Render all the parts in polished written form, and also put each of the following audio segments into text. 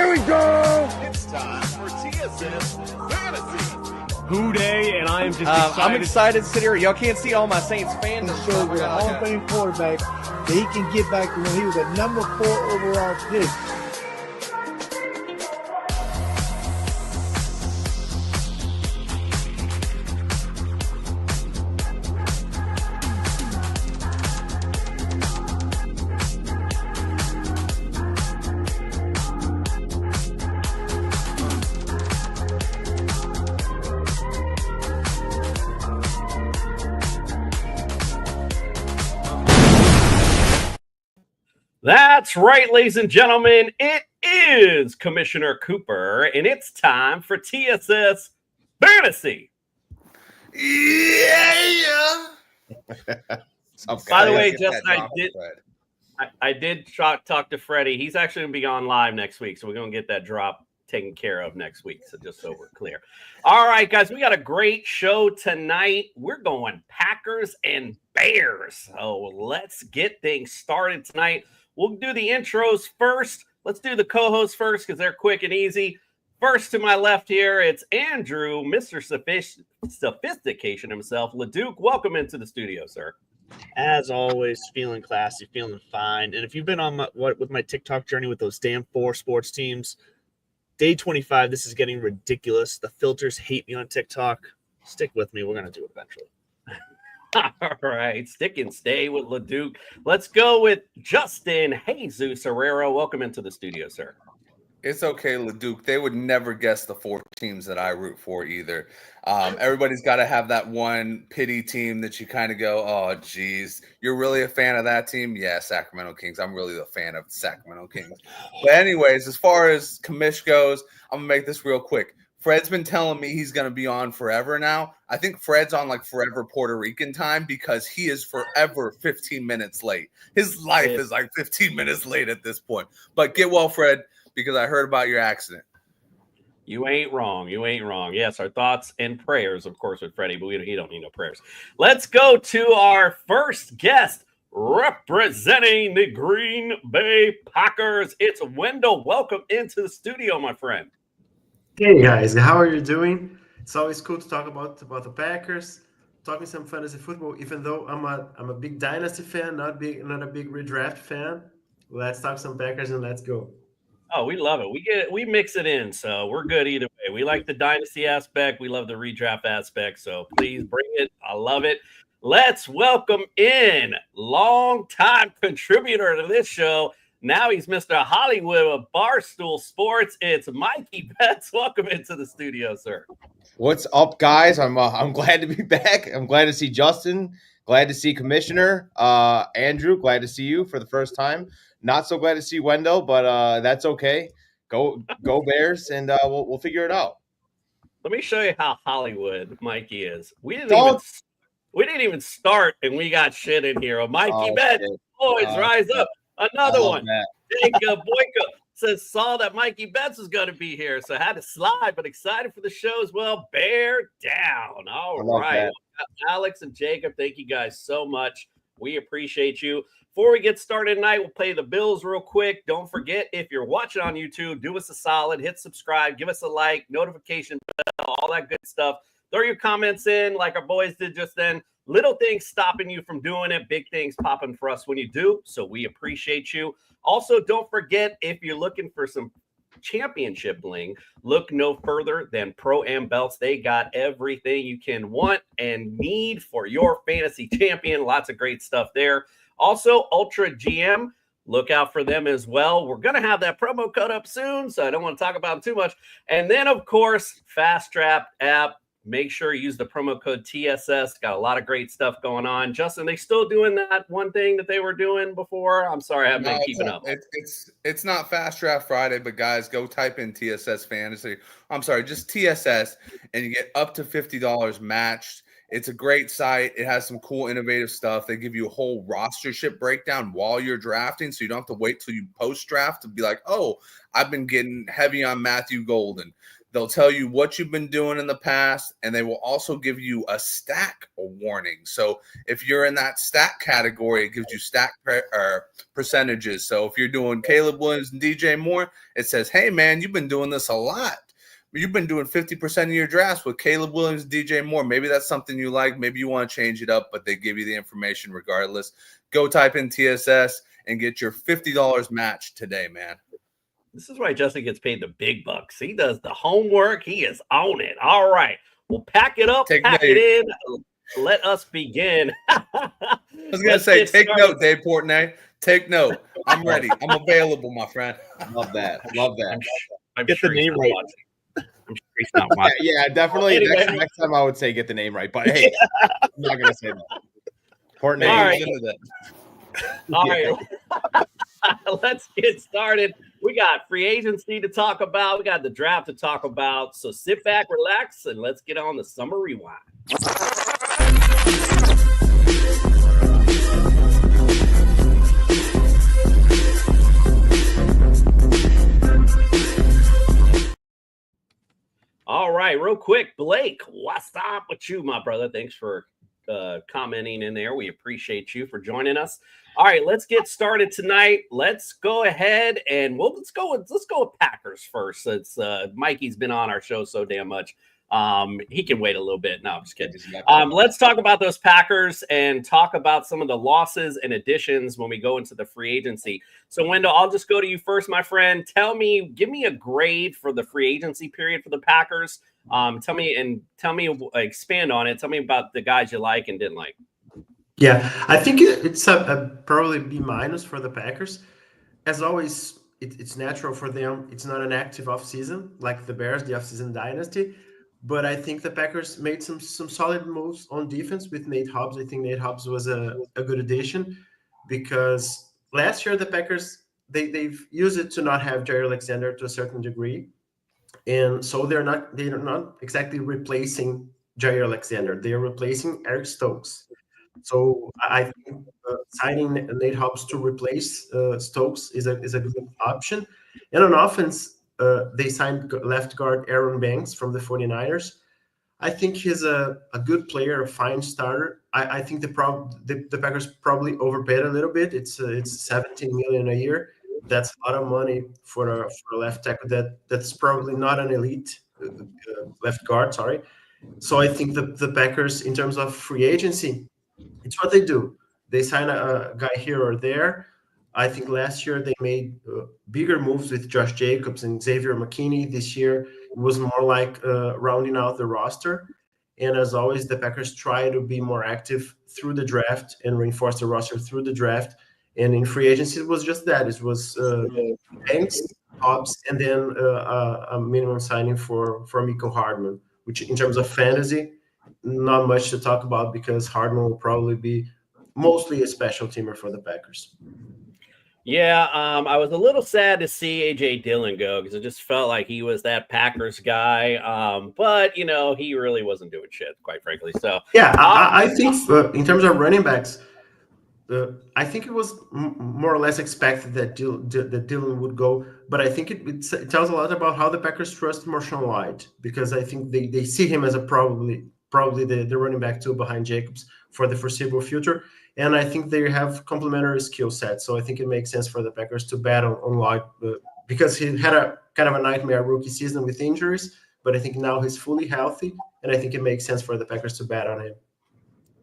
Here we go. It's time for TSS Fantasy. Who day, and I am just excited. I'm excited to sit here. Y'all can't see all my Saints fans. He showed you a Hall of Fame quarterback that he can get back to when he was a number 4 overall pick. That's right, ladies and gentlemen. It is Commissioner Cooper, and it's time for TSS Fantasy. Yeah. By the way, Justin, I did talk to Freddie. He's actually going to be on live next week, so we're going to get that drop taken care of next week. So just so we're clear. All right, guys, we got a great show tonight. We're going Packers and Bears. So let's get things started tonight. We'll do the intros first. Let's do the co-hosts first because they're quick and easy. First to my left here, it's Andrew, Mr. Sophistication himself. LeDuc, welcome into the studio, sir. As always, feeling classy, feeling fine. And if you've been on with my TikTok journey with those damn 4 sports teams, day 25, this is getting ridiculous. The filters hate me on TikTok. Stick with me. We're going to do it eventually. All right, stick and stay with LeDuc. Let's go with Justin Jesus Herrera. Welcome into the studio, sir. It's okay, LeDuc. They would never guess the 4 teams that I root for either. Everybody's got to have that one pity team that you kind of go, oh, geez, you're really a fan of that team? Yeah, Sacramento Kings. I'm really a fan of Sacramento Kings. But anyways, as far as commish goes, I'm going to make this real quick. Fred's been telling me he's going to be on forever now. I think Fred's on like forever Puerto Rican time because he is forever 15 minutes late. His life is like 15 minutes late at this point. But get well, Fred, because I heard about your accident. You ain't wrong. You ain't wrong. Yes, our thoughts and prayers, of course, with Freddie, but he don't need no prayers. Let's go to our first guest representing the Green Bay Packers. It's Wendell. Welcome into the studio, my friend. Hey guys, how are you doing? It's always cool to talk about the Packers, talking some fantasy football. Even though I'm a big dynasty fan, not a big redraft fan. Let's talk some Packers and let's go. Oh, we love it. We mix it in, so we're good either way. We like the dynasty aspect. We love the redraft aspect. So please bring it. I love it. Let's welcome in longtime contributor to this show. Now he's Mr. Hollywood of Barstool Sports. It's Mikey Betts. Welcome into the studio, sir. What's up, guys? I'm glad to be back. I'm glad to see Justin. Glad to see Commissioner Andrew. Glad to see you for the first time. Not so glad to see Wendell, but that's okay. Go Bears, and we'll figure it out. Let me show you how Hollywood Mikey is. We didn't even start, and we got shit in here. Mikey Betts, boys, rise up. Another one. Jacob Boyko saw that Mikey Betts was going to be here, so I had to slide, but excited for the show as well. Bear down. All right. Alex and Jacob, thank you guys so much. We appreciate you. Before we get started tonight, we'll play the Bills real quick. Don't forget, if you're watching on YouTube, do us a solid, hit subscribe, give us a like, notification bell, all that good stuff. Throw your comments in like our boys did just then. Little things stopping you from doing it. Big things popping for us when you do. So we appreciate you. Also, don't forget, if you're looking for some championship bling, look no further than Pro-Am Belts. They got everything you can want and need for your fantasy champion. Lots of great stuff there. Also, Ultra GM. Look out for them as well. We're going to have that promo code up soon, so I don't want to talk about them too much. And then, of course, Fast Draft app. Make sure you use the promo code TSS. Got a lot of great stuff going on. Justin, they still doing that one thing that they were doing before? I'm sorry, I haven't been keeping up. It's not Fast Draft Friday, but guys, go type in TSS Fantasy. I'm sorry, just TSS, and you get up to $50 matched. It's a great site. It has some cool, innovative stuff. They give you a whole rostership breakdown while you're drafting, so you don't have to wait till you post-draft to be like, oh, I've been getting heavy on Matthew Golden. They'll tell you what you've been doing in the past, and they will also give you a stack warning. So if you're in that stack category, it gives you stack percentages. So if you're doing Caleb Williams and DJ Moore, it says, hey, man, you've been doing this a lot. You've been doing 50% of your drafts with Caleb Williams, DJ Moore. Maybe that's something you like. Maybe you want to change it up, but they give you the information regardless. Go type in TSS and get your $50 match today, man. This is why Justin gets paid the big bucks. He does the homework. He is on it. All right. Well, pack it up, pack it in. Let us begin. I was going to say, take note, Dave Portnoy. Take note. I'm ready. I'm available, my friend. Love that. Love that. I'm Get sure the name right. I'm sure he's not watching. Yeah, definitely. Anyway. Next time I would say get the name right, but hey, I'm not going to say that. Portnoy. All right. All right. Let's get started. We got free agency to talk about. We got the draft to talk about. So sit back, relax, and let's get on the summer rewind. All right, real quick, Blake, what's up with you, my brother? Thanks for commenting in there. We appreciate you for joining us. All right, let's get started tonight. Let's go ahead and let's go with Packers first, since Mikey's been on our show so damn much. He can wait a little bit. No, I'm just kidding. Let's talk about those Packers and talk about some of the losses and additions when we go into the free agency. So, Wendell, I'll just go to you first, my friend. Give me a grade for the free agency period for the Packers. Tell me, expand on it. Tell me about the guys you like and didn't like. Yeah, I think it's probably B- for the Packers. As always, it's natural for them. It's not an active offseason like the Bears, the offseason dynasty. But I think the Packers made some solid moves on defense with Nate Hobbs. I think Nate Hobbs was a good addition because last year the Packers, they've used it to not have Jair Alexander to a certain degree. And so they're not exactly replacing Jair Alexander. They are replacing Eric Stokes. So I think signing Nate Hobbs to replace Stokes is a good option. And on offense, they signed left guard Aaron Banks from the 49ers. I think he's a good player, a fine starter. I think the Packers probably overpaid a little bit. It's $17 million a year. That's a lot of money for a left tackle that's probably not an elite left guard. Sorry. So I think the Packers, in terms of free agency, it's what they do. They sign a guy here or there. I think last year they made bigger moves with Josh Jacobs and Xavier McKinney. This year it was more like rounding out the roster. And as always, the Packers try to be more active through the draft and reinforce the roster through the draft. And in free agency, it was just that. It was Banks, Hobbs, and then a minimum signing for Mecole Hardman, which in terms of fantasy, not much to talk about because Hardman will probably be mostly a special teamer for the Packers. Yeah, I was a little sad to see A.J. Dillon go because it just felt like he was that Packers guy. But, he really wasn't doing shit, quite frankly. So yeah, I think in terms of running backs, I think it was more or less expected that Dillon would go. But I think it tells a lot about how the Packers trust Marshawn White because I think they see him as a probably the running back two behind Jacobs for the foreseeable future. And I think they have complementary skill sets. So I think it makes sense for the Packers to bet on White because he had a kind of a nightmare rookie season with injuries. But I think now he's fully healthy. And I think it makes sense for the Packers to bet on him.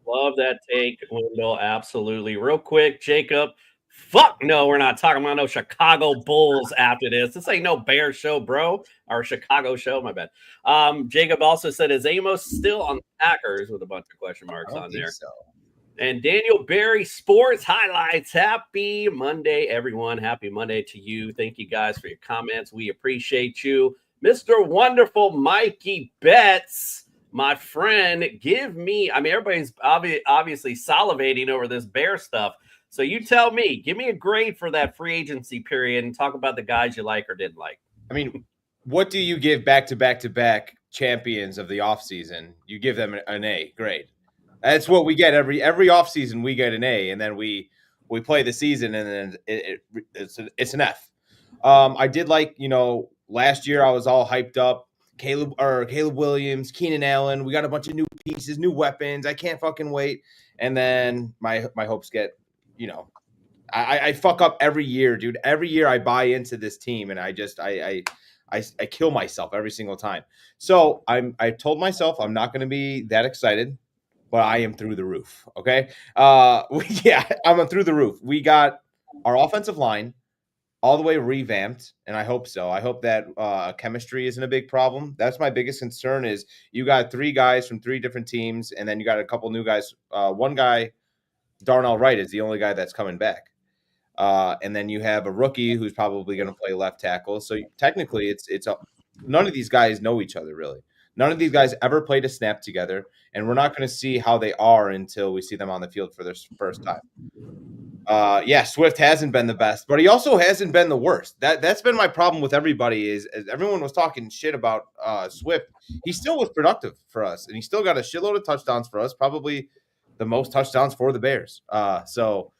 Love that take, Wendell. Absolutely. Real quick, Jacob. Fuck no, we're not talking about no Chicago Bulls after this. This ain't no Bears show, bro. Or Chicago show, my bad. Jacob also said, is Amos still on the Packers with a bunch of question marks on there? So. And Daniel Berry Sports Highlights. Happy Monday, everyone. Happy Monday to you. Thank you guys for your comments. We appreciate you. Mr. Wonderful Mikey Betts, my friend, everybody's obviously salivating over this Bear stuff. So you tell me, give me a grade for that free agency period and talk about the guys you like or didn't like. I mean, what do you give back-to-back champions of the offseason? You give them an A grade. That's what we get every offseason. We get an A, and then we play the season, and then it's an F. I did like, last year I was all hyped up. Caleb Williams, Keenan Allen. We got a bunch of new pieces, new weapons. I can't fucking wait. And then my hopes get, I fuck up every year, dude. Every year I buy into this team, and I kill myself every single time. So I told myself I'm not going to be that excited, but I am through the roof. Okay, I'm through the roof. We got our offensive line all the way revamped, and I hope so. I hope that chemistry isn't a big problem. That's my biggest concern is you got 3 guys from 3 different teams, and then you got a couple new guys. One guy, Darnell Wright, is the only guy that's coming back. And then you have a rookie who's probably going to play left tackle. So technically none of these guys know each other really. None of these guys ever played a snap together, and we're not going to see how they are until we see them on the field for their first time. Swift hasn't been the best, but he also hasn't been the worst. That's been my problem with everybody is as everyone was talking shit about Swift. He still was productive for us, and he still got a shitload of touchdowns for us, probably the most touchdowns for the Bears. So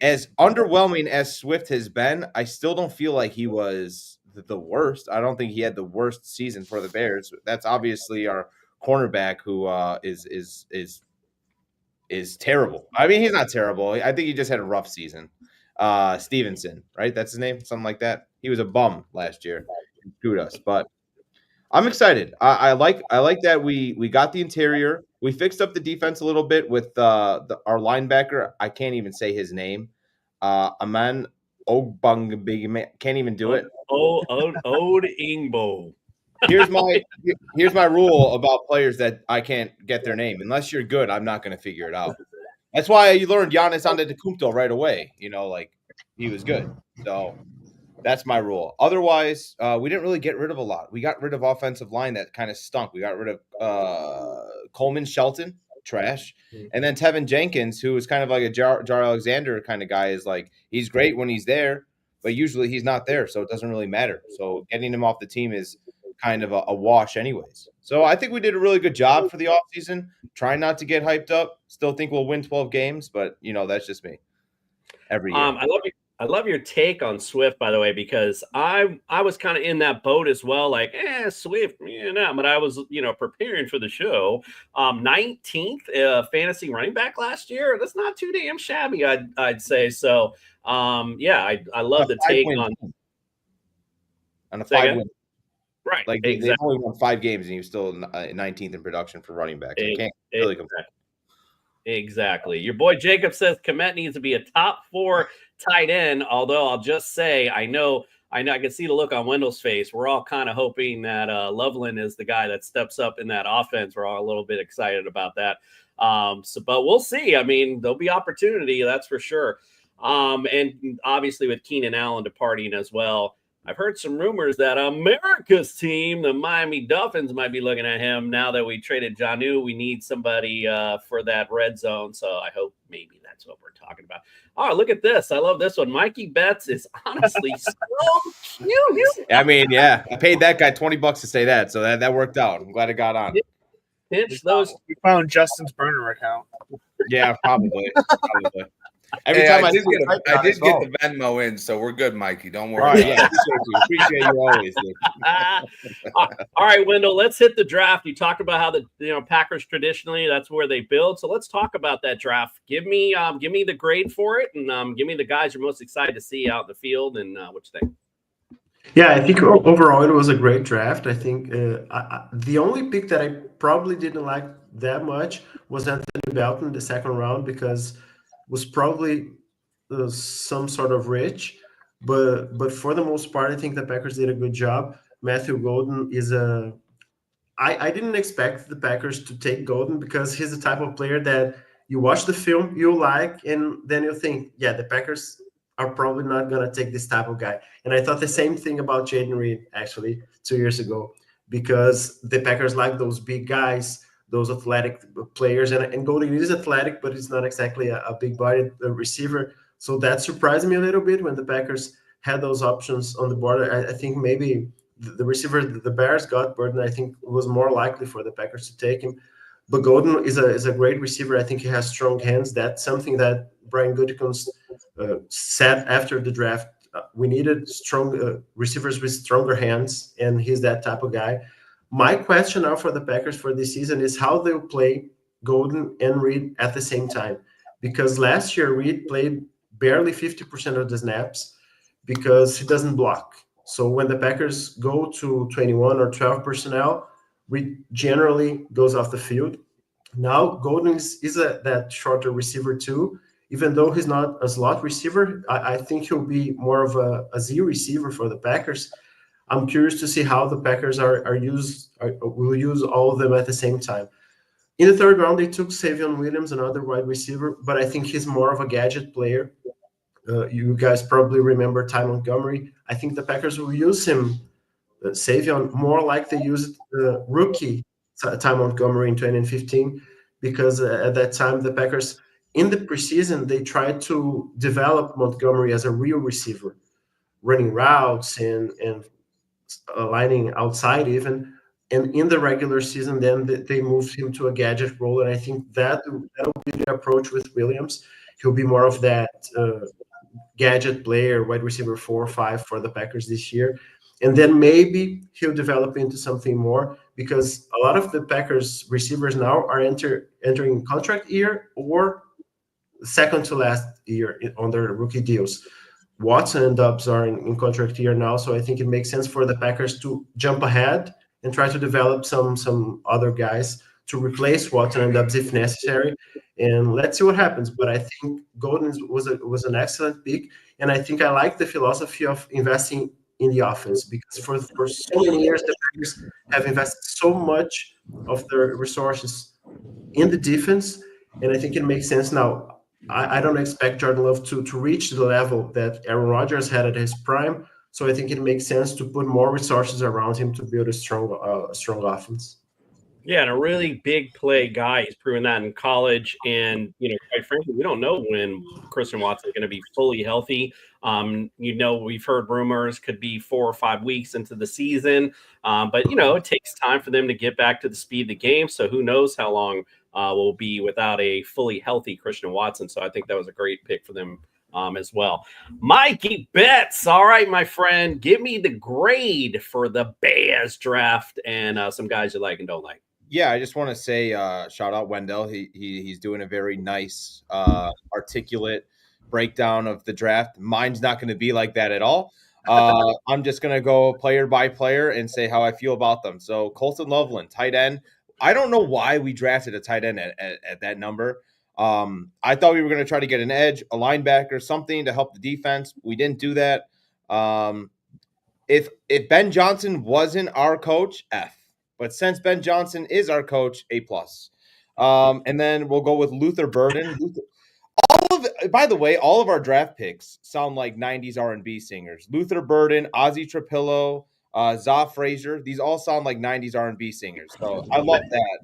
as underwhelming as Swift has been, I still don't feel like he was the worst. I don't think he had the worst season for the Bears. That's obviously our cornerback who is terrible. I mean, he's not terrible. I think he just had a rough season. Stevenson, right? That's his name, something like that. He was a bum last year. He screwed us, but I'm excited. I like that we got the interior. We fixed up the defense a little bit with our linebacker. I can't even say his name. Aman Ogbongbigame. Can't even do it. Ode Ingbo. Here's my rule about players that I can't get their name. Unless you're good, I'm not going to figure it out. That's why you learned Giannis Antetokounmpo right away. He was good. So that's my rule. Otherwise, we didn't really get rid of a lot. We got rid of offensive line that kind of stunk. We got rid of Coleman Shelton, trash. And then Tevin Jenkins, who is kind of like a Jar Alexander kind of guy, is like he's great when he's there, but usually he's not there, so it doesn't really matter. So getting him off the team is kind of a wash anyways. So I think we did a really good job for the offseason. Trying not to get hyped up. Still think we'll win 12 games, but that's just me. Every year. I love your take on Swift, by the way, because I was kind of in that boat as well. Like, Swift, but I was, preparing for the show. 19th fantasy running back last year. That's not too damn shabby, I'd say. So, I love the take on a 5 win. Right. Like they've only won 5 games, and he was still 19th in production for running backs. So can't really complain. Exactly. Your boy Jacob says Kmet needs to be a top 4 tight end. Although I'll just say, I know, I can see the look on Wendell's face. We're all kind of hoping that Loveland is the guy that steps up in that offense. We're all a little bit excited about that. But we'll see. I mean, there'll be opportunity, that's for sure. And obviously with Keenan Allen departing as well, I've heard some rumors that America's team, the Miami Dolphins, might be looking at him now that we traded Jonnu. We need somebody for that red zone. So I hope maybe that's what we're talking about. Oh, look at this. I love this one. Mikey Betts is honestly so cute. I mean, yeah. I paid that guy $20 to say that. So that worked out. I'm glad it got on. Pinch those. We found Justin's burner account. Yeah, probably. Every time I did get the Venmo in, so we're good, Mikey. Don't worry. All right, yeah, appreciate you always. All right, Wendell, let's hit the draft. You talked about how the Packers traditionally that's where they build. So let's talk about that draft. Give me the grade for it, and give me the guys you're most excited to see out in the field, and what you think. Yeah, I think overall it was a great draft. I think the only pick that I probably didn't like that much was Anthony Belton in the second round because was probably some sort of reach, but for the most part, I think the Packers did a good job. Matthew Golden is I didn't expect the Packers to take Golden because he's the type of player that you watch the film, you like, and then you think, yeah, the Packers are probably not going to take this type of guy. And I thought the same thing about Jaden Reed, actually, 2 years ago, because the Packers like those big guys, those athletic players, and Golden is athletic, but he's not exactly a big-bodied receiver. So that surprised me a little bit when the Packers had those options on the board. I think maybe the receiver the Bears got, Burton, I think was more likely for the Packers to take him. But Golden is a great receiver. I think he has strong hands. That's something that Brian Gutekunst said after the draft. We needed strong receivers with stronger hands, and he's that type of guy. My question now for the Packers for this season is how they'll play Golden and Reed at the same time. Because last year, Reed played barely 50% of the snaps because he doesn't block. So when the Packers go to 21 or 12 personnel, Reed generally goes off the field. Now, Golden is that shorter receiver too. Even though he's not a slot receiver, I think he'll be more of a Z receiver for the Packers. I'm curious to see how the Packers will use all of them at the same time. In the third round, they took Savion Williams, another wide receiver, but I think he's more of a gadget player. You guys probably remember Ty Montgomery. I think the Packers will use him, Savion, more like they used the rookie Ty Montgomery in 2015, because at that time, the Packers, in the preseason, they tried to develop Montgomery as a real receiver, running routes and lining outside even. And in the regular season, then they moved him to a gadget role. And I think that'll be the approach with Williams. He'll be more of that gadget player, wide receiver 4 or 5 for the Packers this year. And then maybe he'll develop into something more, because a lot of the Packers receivers now are entering contract year or second to last year on their rookie deals. Watson and Dobbs are in contract year now, so I think it makes sense for the Packers to jump ahead and try to develop some other guys to replace Watson and Dobbs if necessary. And let's see what happens. But I think Golden was an excellent pick, and I think I like the philosophy of investing in the offense, because for so many years the Packers have invested so much of their resources in the defense, and I think it makes sense now. I don't expect Jordan Love to reach the level that Aaron Rodgers had at his prime, so I think it makes sense to put more resources around him to build a strong offense. Yeah, and a really big play guy. He's proven that in college. And, quite frankly, we don't know when Christian Watson is going to be fully healthy. We've heard rumors could be 4 or 5 weeks into the season. But it takes time for them to get back to the speed of the game. So who knows how long we'll be without a fully healthy Christian Watson. So I think that was a great pick for them as well. Mikey Betts. All right, my friend, give me the grade for the Bears draft and some guys you like and don't like. Yeah, I just want to say shout out Wendell. He's doing a very nice, articulate breakdown of the draft. Mine's not going to be like that at all. I'm just going to go player by player and say how I feel about them. So Colston Loveland, tight end. I don't know why we drafted a tight end at that number. I thought we were going to try to get an edge, a linebacker, something to help the defense. We didn't do that. If Ben Johnson wasn't our coach, F. But since Ben Johnson is our coach, A+. And then we'll go with Luther Burden. By the way, all of our draft picks sound like 90s R&B singers. Luther Burden, Ozzy Trapillo, Za Frazier. These all sound like 90s R&B singers. So I love that.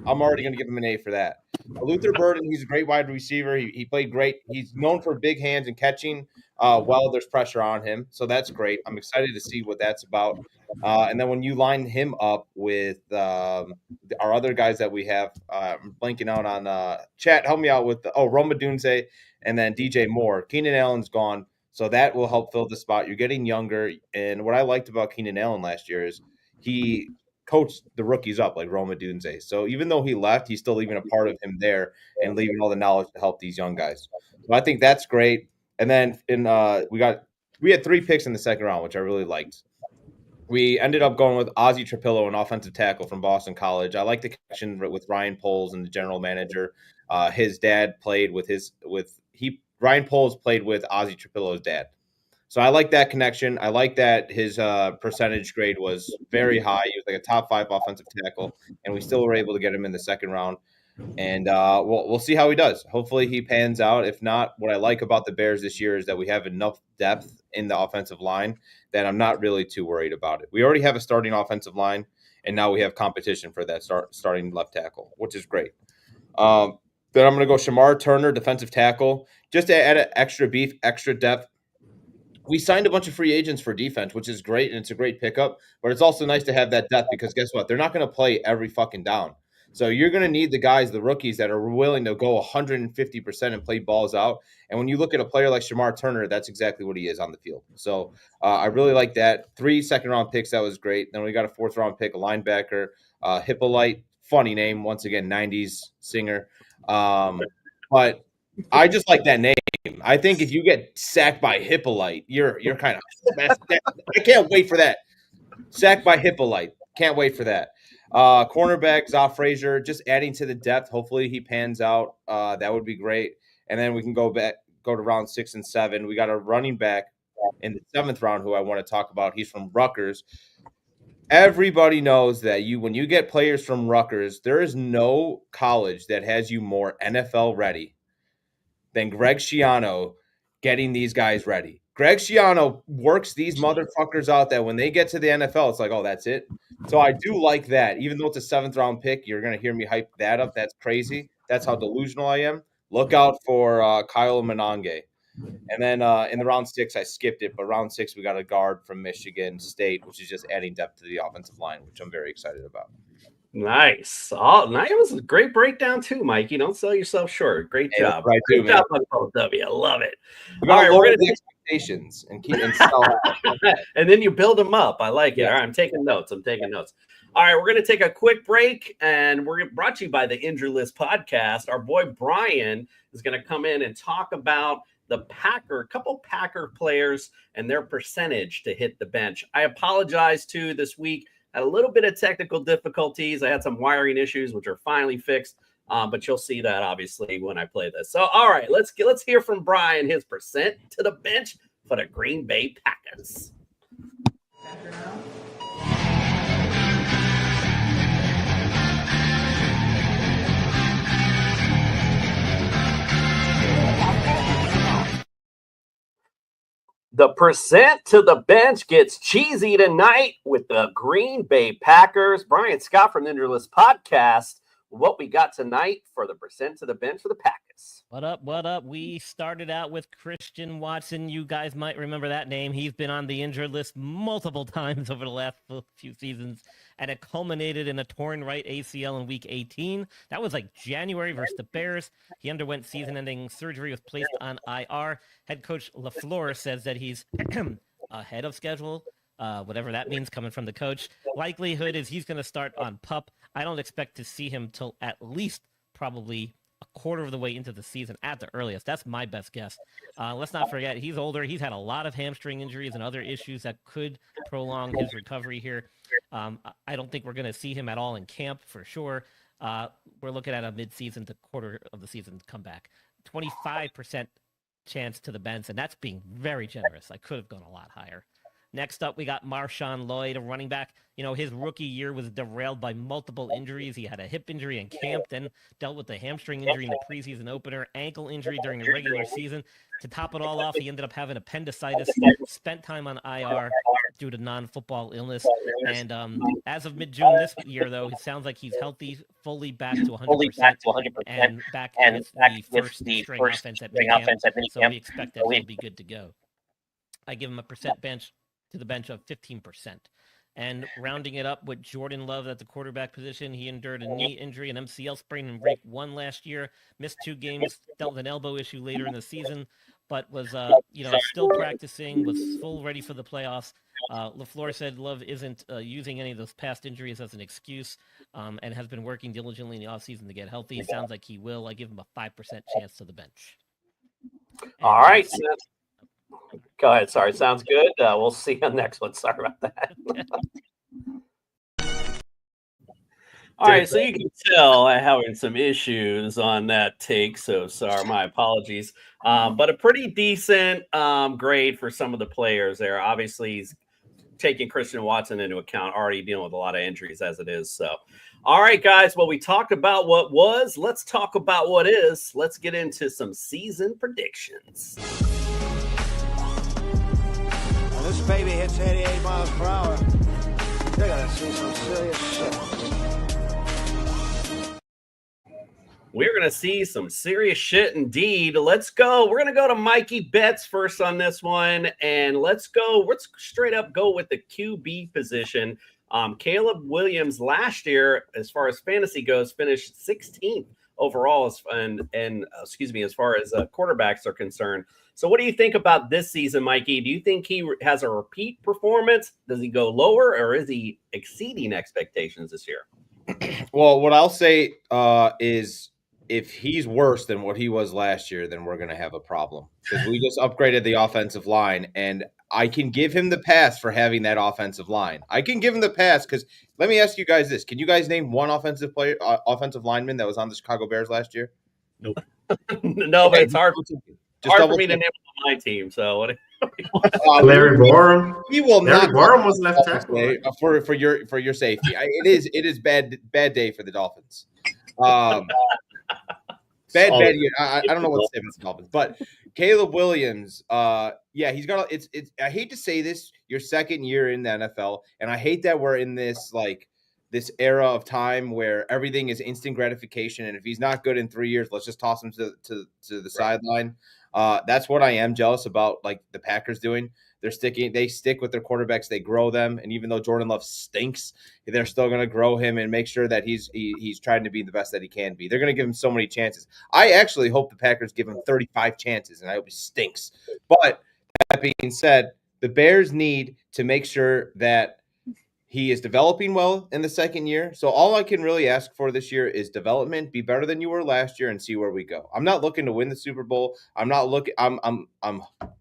I'm already going to give him an A for that. Luther Burden, he's a great wide receiver. He played great. He's known for big hands and catching while there's pressure on him. So that's great. I'm excited to see what that's about. And then when you line him up with our other guys that we have, I'm blanking out on chat. Help me out with Roma Dunze and then DJ Moore. Keenan Allen's gone. So that will help fill the spot. You're getting younger. And what I liked about Keenan Allen last year is he coached the rookies up like Roma Dunze. So even though he left, he's still leaving a part of him there and leaving all the knowledge to help these young guys. So I think that's great. And then we had 3 picks in the second round, which I really liked. We ended up going with Ozzy Trapillo, an offensive tackle from Boston College. I like the connection with Ryan Poles and the general manager. His dad played Ryan Poles played with Ozzy Trapillo's dad. So I like that connection. I like that his percentage grade was very high. He was like a top 5 offensive tackle, and we still were able to get him in the second round. And we'll see how he does. Hopefully he pans out. If not, what I like about the Bears this year is that we have enough depth in the offensive line that I'm not really too worried about it. We already have a starting offensive line, and now we have competition for that starting left tackle, which is great. Then I'm going to go Shamar Turner, defensive tackle, just to add extra beef, extra depth. We signed a bunch of free agents for defense, which is great, and it's a great pickup. But it's also nice to have that depth because guess what? They're not going to play every fucking down. So you're going to need the guys, the rookies that are willing to go 150% and play balls out. And when you look at a player like Shamar Turner, that's exactly what he is on the field. So I really like that. 3 second-round picks, that was great. Then we got a 4th-round pick, a linebacker, Hippolyte, funny name, once again, 90s singer. But I just like that name. I think if you get sacked by Hippolyte, you're kind of messed up. I can't wait for that. Sacked by Hippolyte. Can't wait for that. Cornerback, Zoff Frazier, just adding to the depth. Hopefully he pans out. That would be great. And then we can go to round 6 and 7. We got a running back in the 7th round who I want to talk about. He's from Rutgers. Everybody knows that when you get players from Rutgers, there is no college that has you more NFL ready than Greg Schiano getting these guys ready. Greg Schiano works these motherfuckers out that when they get to the NFL, it's like, oh, that's it. So I do like that. Even though it's a 7th-round pick, you're going to hear me hype that up. That's crazy. That's how delusional I am. Look out for Kyle Monange. And then in the round 6, I skipped it. But round 6, we got a guard from Michigan State, which is just adding depth to the offensive line, which I'm very excited about. Nice. That was a great breakdown too, Mikey. Don't sell yourself short. Great job. Right, Great job on both of you. I love it. All right, we're going to expectations and sell and then you build them up. I like it. All right, I'm taking notes. All right, we're going to take a quick break, and we're brought to you by the Injury List podcast. Our boy Brian is going to come in and talk about a couple Packer players and their percentage to hit the bench. I apologize too this week. Had a little bit of technical difficulties. I had some wiring issues, which are finally fixed. But you'll see that obviously when I play this. So, all right, let's hear from Brian, his percent to the bench for the Green Bay Packers. The percent to the bench gets cheesy tonight with the Green Bay Packers. Brian Scott from the Injury List podcast. What we got tonight for the percent to the bench for the Packers. What up? We started out with Christian Watson. You guys might remember that name. He's been on the injured list multiple times over the last few seasons, and it culminated in a torn right ACL in Week 18. That was like January versus the Bears. He underwent season-ending surgery, was placed on IR. Head coach LaFleur says that he's ahead of schedule. Whatever that means coming from the coach. Likelihood is he's going to start on PUP. I don't expect to see him till at least probably a quarter of the way into the season at the earliest. That's my best guess. Let's not forget, he's older. He's had a lot of hamstring injuries and other issues that could prolong his recovery here. I don't think we're going to see him at all in camp for sure. We're looking at a mid-season to quarter of the season comeback. 25% chance to the bench, and that's being very generous. I could have gone a lot higher. Next up, we got Marshawn Lloyd, a running back. You know, his rookie year was derailed by multiple injuries. He had a hip injury in camp, then dealt with a hamstring injury in the preseason opener, ankle injury during the regular season. To top it all off, he ended up having appendicitis, spent time on IR due to non-football illness. And as of mid-June this year, though, it sounds like he's healthy, fully back to 100%, and back with the first string offense at minicamp. So we expect that he'll be good to go. I give him a percent bench to the bench of 15%. And rounding it up with Jordan Love at the quarterback position, he endured a knee injury, an MCL sprain in week 1 last year, missed 2 games, dealt with an elbow issue later in the season, but was still practicing, was full ready for the playoffs. LaFleur said Love isn't using any of those past injuries as an excuse, and has been working diligently in the offseason to get healthy. It sounds like he will. I give him a 5% chance to the bench. All right. Go ahead. Sorry. Sounds good. We'll see you on the next one. Sorry about that. All right. So you can tell I'm having some issues on that take. So sorry. My apologies. But a pretty decent grade for some of the players there. Obviously, he's taking Christian Watson into account, already dealing with a lot of injuries as it is. So, all right, guys. Well, we talked about what was. Let's talk about what is. Let's get into some season predictions. This baby hits 88 miles per hour. They're gonna see some serious shit. We're going to see some serious shit indeed. Let's go. We're going to go to Mikey Betts first on this one. And let's straight up go with the QB position. Caleb Williams last year, as far as fantasy goes, finished 16th overall, as far as quarterbacks are concerned. So what do you think about this season, Mikey? Do you think he has a repeat performance? Does he go lower, or is he exceeding expectations this year? Well, what I'll say is if he's worse than what he was last year, then we're going to have a problem, because we just upgraded the offensive line, and I can give him the pass for having that offensive line. I can give him the pass because let me ask you guys this. Can you guys name one offensive lineman that was on the Chicago Bears last year? Nope. No, but it's hard for me to name my team. So Larry Borum. He will Larry not. Borum was left tackle for your safety. It is bad day for the Dolphins. Bad year. I don't know what to say about the Dolphins, but Caleb Williams, he's got. It's. I hate to say this, your second year in the NFL, and I hate that we're in this era of time where everything is instant gratification, and if he's not good in 3 years, let's just toss him to the sideline. That's what I am jealous about, like the Packers doing. They stick with their quarterbacks, they grow them, and even though Jordan Love stinks, they're still going to grow him and make sure that he's trying to be the best that he can be. They're going to give him so many chances. I actually hope the Packers give him 35 chances, and I hope he stinks. But that being said, the Bears need to make sure that he is developing well in the second year. So all I can really ask for this year is development, be better than you were last year, and see where we go. I'm not looking to win the Super Bowl. I'm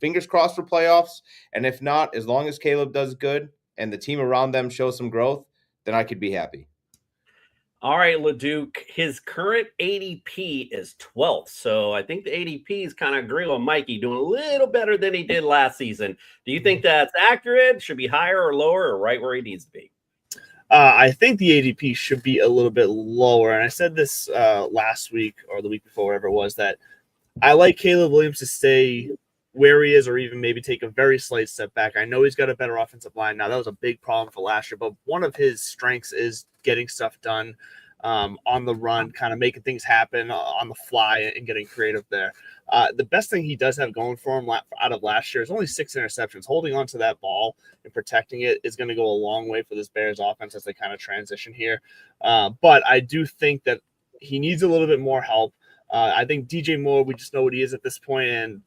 fingers crossed for playoffs. And if not, as long as Caleb does good and the team around them shows some growth, then I could be happy. All right, LeDuc, his current ADP is 12th. So I think the ADP is kind of agreeing with Mikey, doing a little better than he did last season. Do you think that's accurate? Should be higher or lower, or right where he needs to be? I think the ADP should be a little bit lower. And I said this last week or the week before, whatever it was, that I like Caleb Williams to stay where he is, or even maybe take a very slight step back. I know he's got a better offensive line now. That was a big problem for last year, but one of his strengths is getting stuff done on the run, kind of making things happen on the fly and getting creative there. The best thing he does have going for him out of last year is only 6 interceptions. Holding on to that ball and protecting it is going to go a long way for this Bears offense as they kind of transition here. But I do think that he needs a little bit more help. I think DJ Moore, we just know what he is at this point, and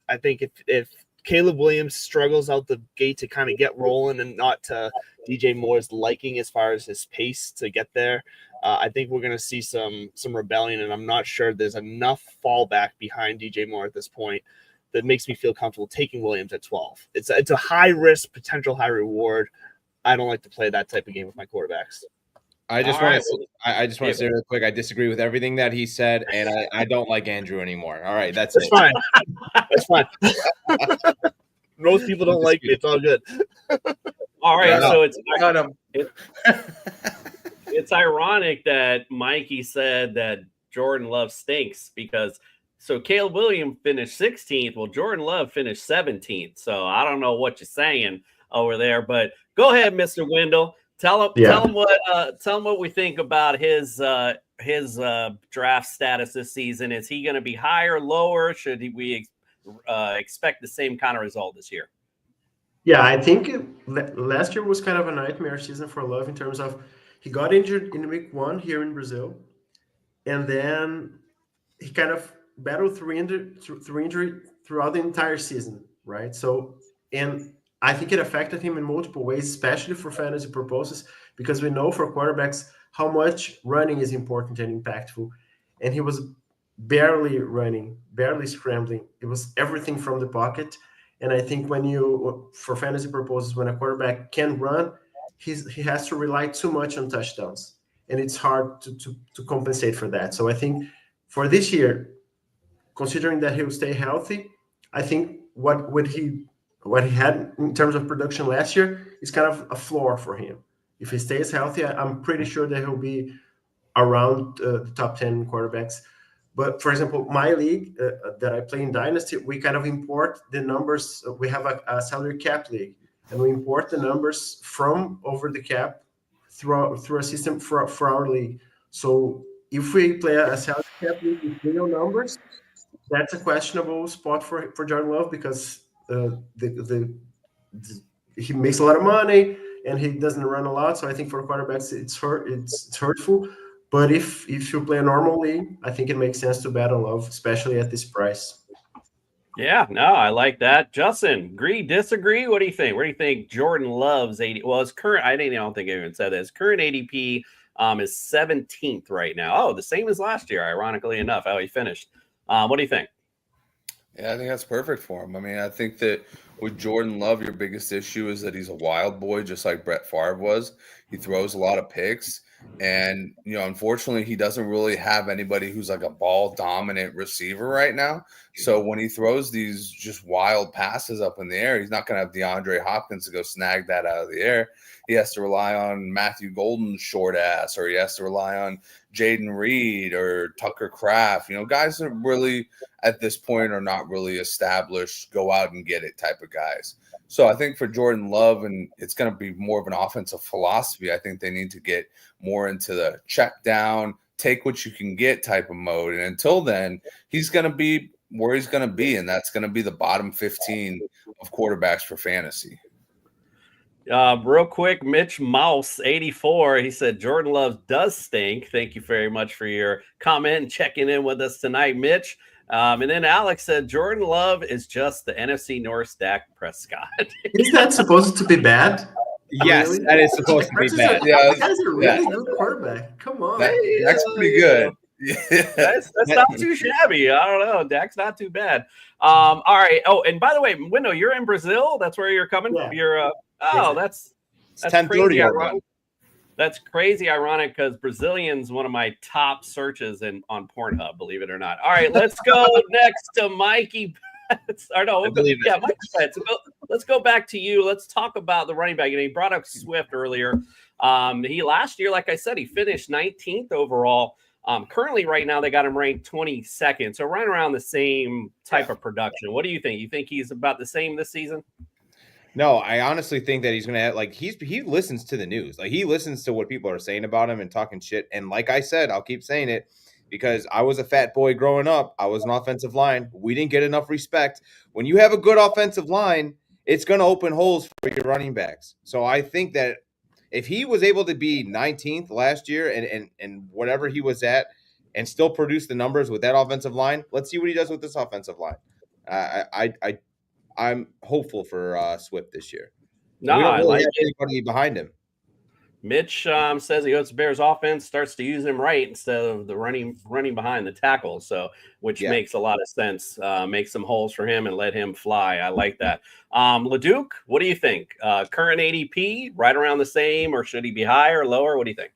I think if Caleb Williams struggles out the gate to kind of get rolling and not to DJ Moore's liking as far as his pace to get there, I think we're going to see some rebellion, and I'm not sure there's enough fallback behind DJ Moore at this point that makes me feel comfortable taking Williams at 12. It's a high risk, potential high reward. I don't like to play that type of game with my quarterbacks. I just want to say real quick, I disagree with everything that he said, and I don't like Andrew anymore. All right, that's it. Fine. That's fine. Most people don't like me. It's all good. All right, so it's it's ironic that Mikey said that Jordan Love stinks, because so Caleb Williams finished 16th. Well, Jordan Love finished 17th. So I don't know what you're saying over there, but go ahead, Mr. Wendell. Tell him what we think about his draft status this season. Is he going to be higher, lower? Should we expect the same kind of result this year? Yeah, I think last year was kind of a nightmare season for Love in terms of he got injured in week 1 here in Brazil, and then he kind of battled through injury throughout the entire season, right? So, and I think it affected him in multiple ways, especially for fantasy purposes, because we know for quarterbacks how much running is important and impactful. And he was barely running, barely scrambling. It was everything from the pocket. And I think for fantasy purposes, when a quarterback can run, he has to rely too much on touchdowns. And it's hard to compensate for that. So I think for this year, considering that he'll stay healthy, I think what he had in terms of production last year is kind of a floor for him. If he stays healthy, I'm pretty sure that he'll be around the top 10 quarterbacks. But for example, my league that I play in Dynasty, we kind of import the numbers. We have a salary cap league, and we import the numbers from over the cap through a system for our league. So if we play a salary cap league with real numbers, that's a questionable spot for Jordan Love, because he makes a lot of money, and he doesn't run a lot. So I think for quarterbacks, it's hurtful. But if you play a normal league, I think it makes sense to bet on Love, especially at this price. Yeah, no, I like that. Justin, agree, disagree? What do you think? Where do you think Jordan Love's 80? Well, his current, I don't think anyone said that. His current ADP is 17th right now. Oh, the same as last year, ironically enough, how he finished. What do you think? Yeah, I think that's perfect for him. I mean, I think that with Jordan Love, your biggest issue is that he's a wild boy, just like Brett Favre was. He throws a lot of picks. And, unfortunately, he doesn't really have anybody who's like a ball dominant receiver right now. So when he throws these just wild passes up in the air, he's not going to have DeAndre Hopkins to go snag that out of the air. He has to rely on Matthew Golden's short ass, or he has to rely on Jaden Reed or Tucker Kraft. Guys that really at this point are not really established, go out and get it type of guys. So I think for Jordan Love, and it's going to be more of an offensive philosophy, I think they need to get more into the check down, take what you can get type of mode. And until then, he's going to be where he's going to be, and that's going to be the bottom 15 of quarterbacks for fantasy. Real quick, Mitch Mouse 84. He said Jordan Love does stink. Thank you very much for your comment and checking in with us tonight, Mitch. And then Alex said Jordan Love is just the NFC North Dak Prescott. Is that supposed to be bad? Yes, really? That is supposed to be bad. Yeah, that's a really good quarterback. Come on, that's pretty good. Yeah. That's not too shabby. I don't know. Dak's not too bad. All right. Oh, and by the way, Window, you're in Brazil. That's where you're coming from. You're that's 10:30. That's crazy ironic because Brazilian's one of my top searches on Pornhub, believe it or not. All right, let's go next to Mikey Betts. Or no, Mikey Betts. Let's go back to you. Let's talk about the running back. He brought up Swift earlier. He last year, like I said, he finished 19th overall. Currently, right now, they got him ranked 22nd. So right around the same type of production. What do you think? You think he's about the same this season? No, I honestly think that he's going to have, he listens to the news. He listens to what people are saying about him and talking shit. And like I said, I'll keep saying it because I was a fat boy growing up. I was an offensive line. We didn't get enough respect. When you have a good offensive line, it's going to open holes for your running backs. So I think that if he was able to be 19th last year and whatever he was at and still produce the numbers with that offensive line, let's see what he does with this offensive line. I'm hopeful for Swift this year. No, I like anybody behind him. Mitch says he goes to Bears offense, starts to use him right instead of the running behind the tackle. So, which makes a lot of sense. Make some holes for him and let him fly. I like that. LeDuc, what do you think? Current ADP, right around the same, or should he be higher or lower? What do you think?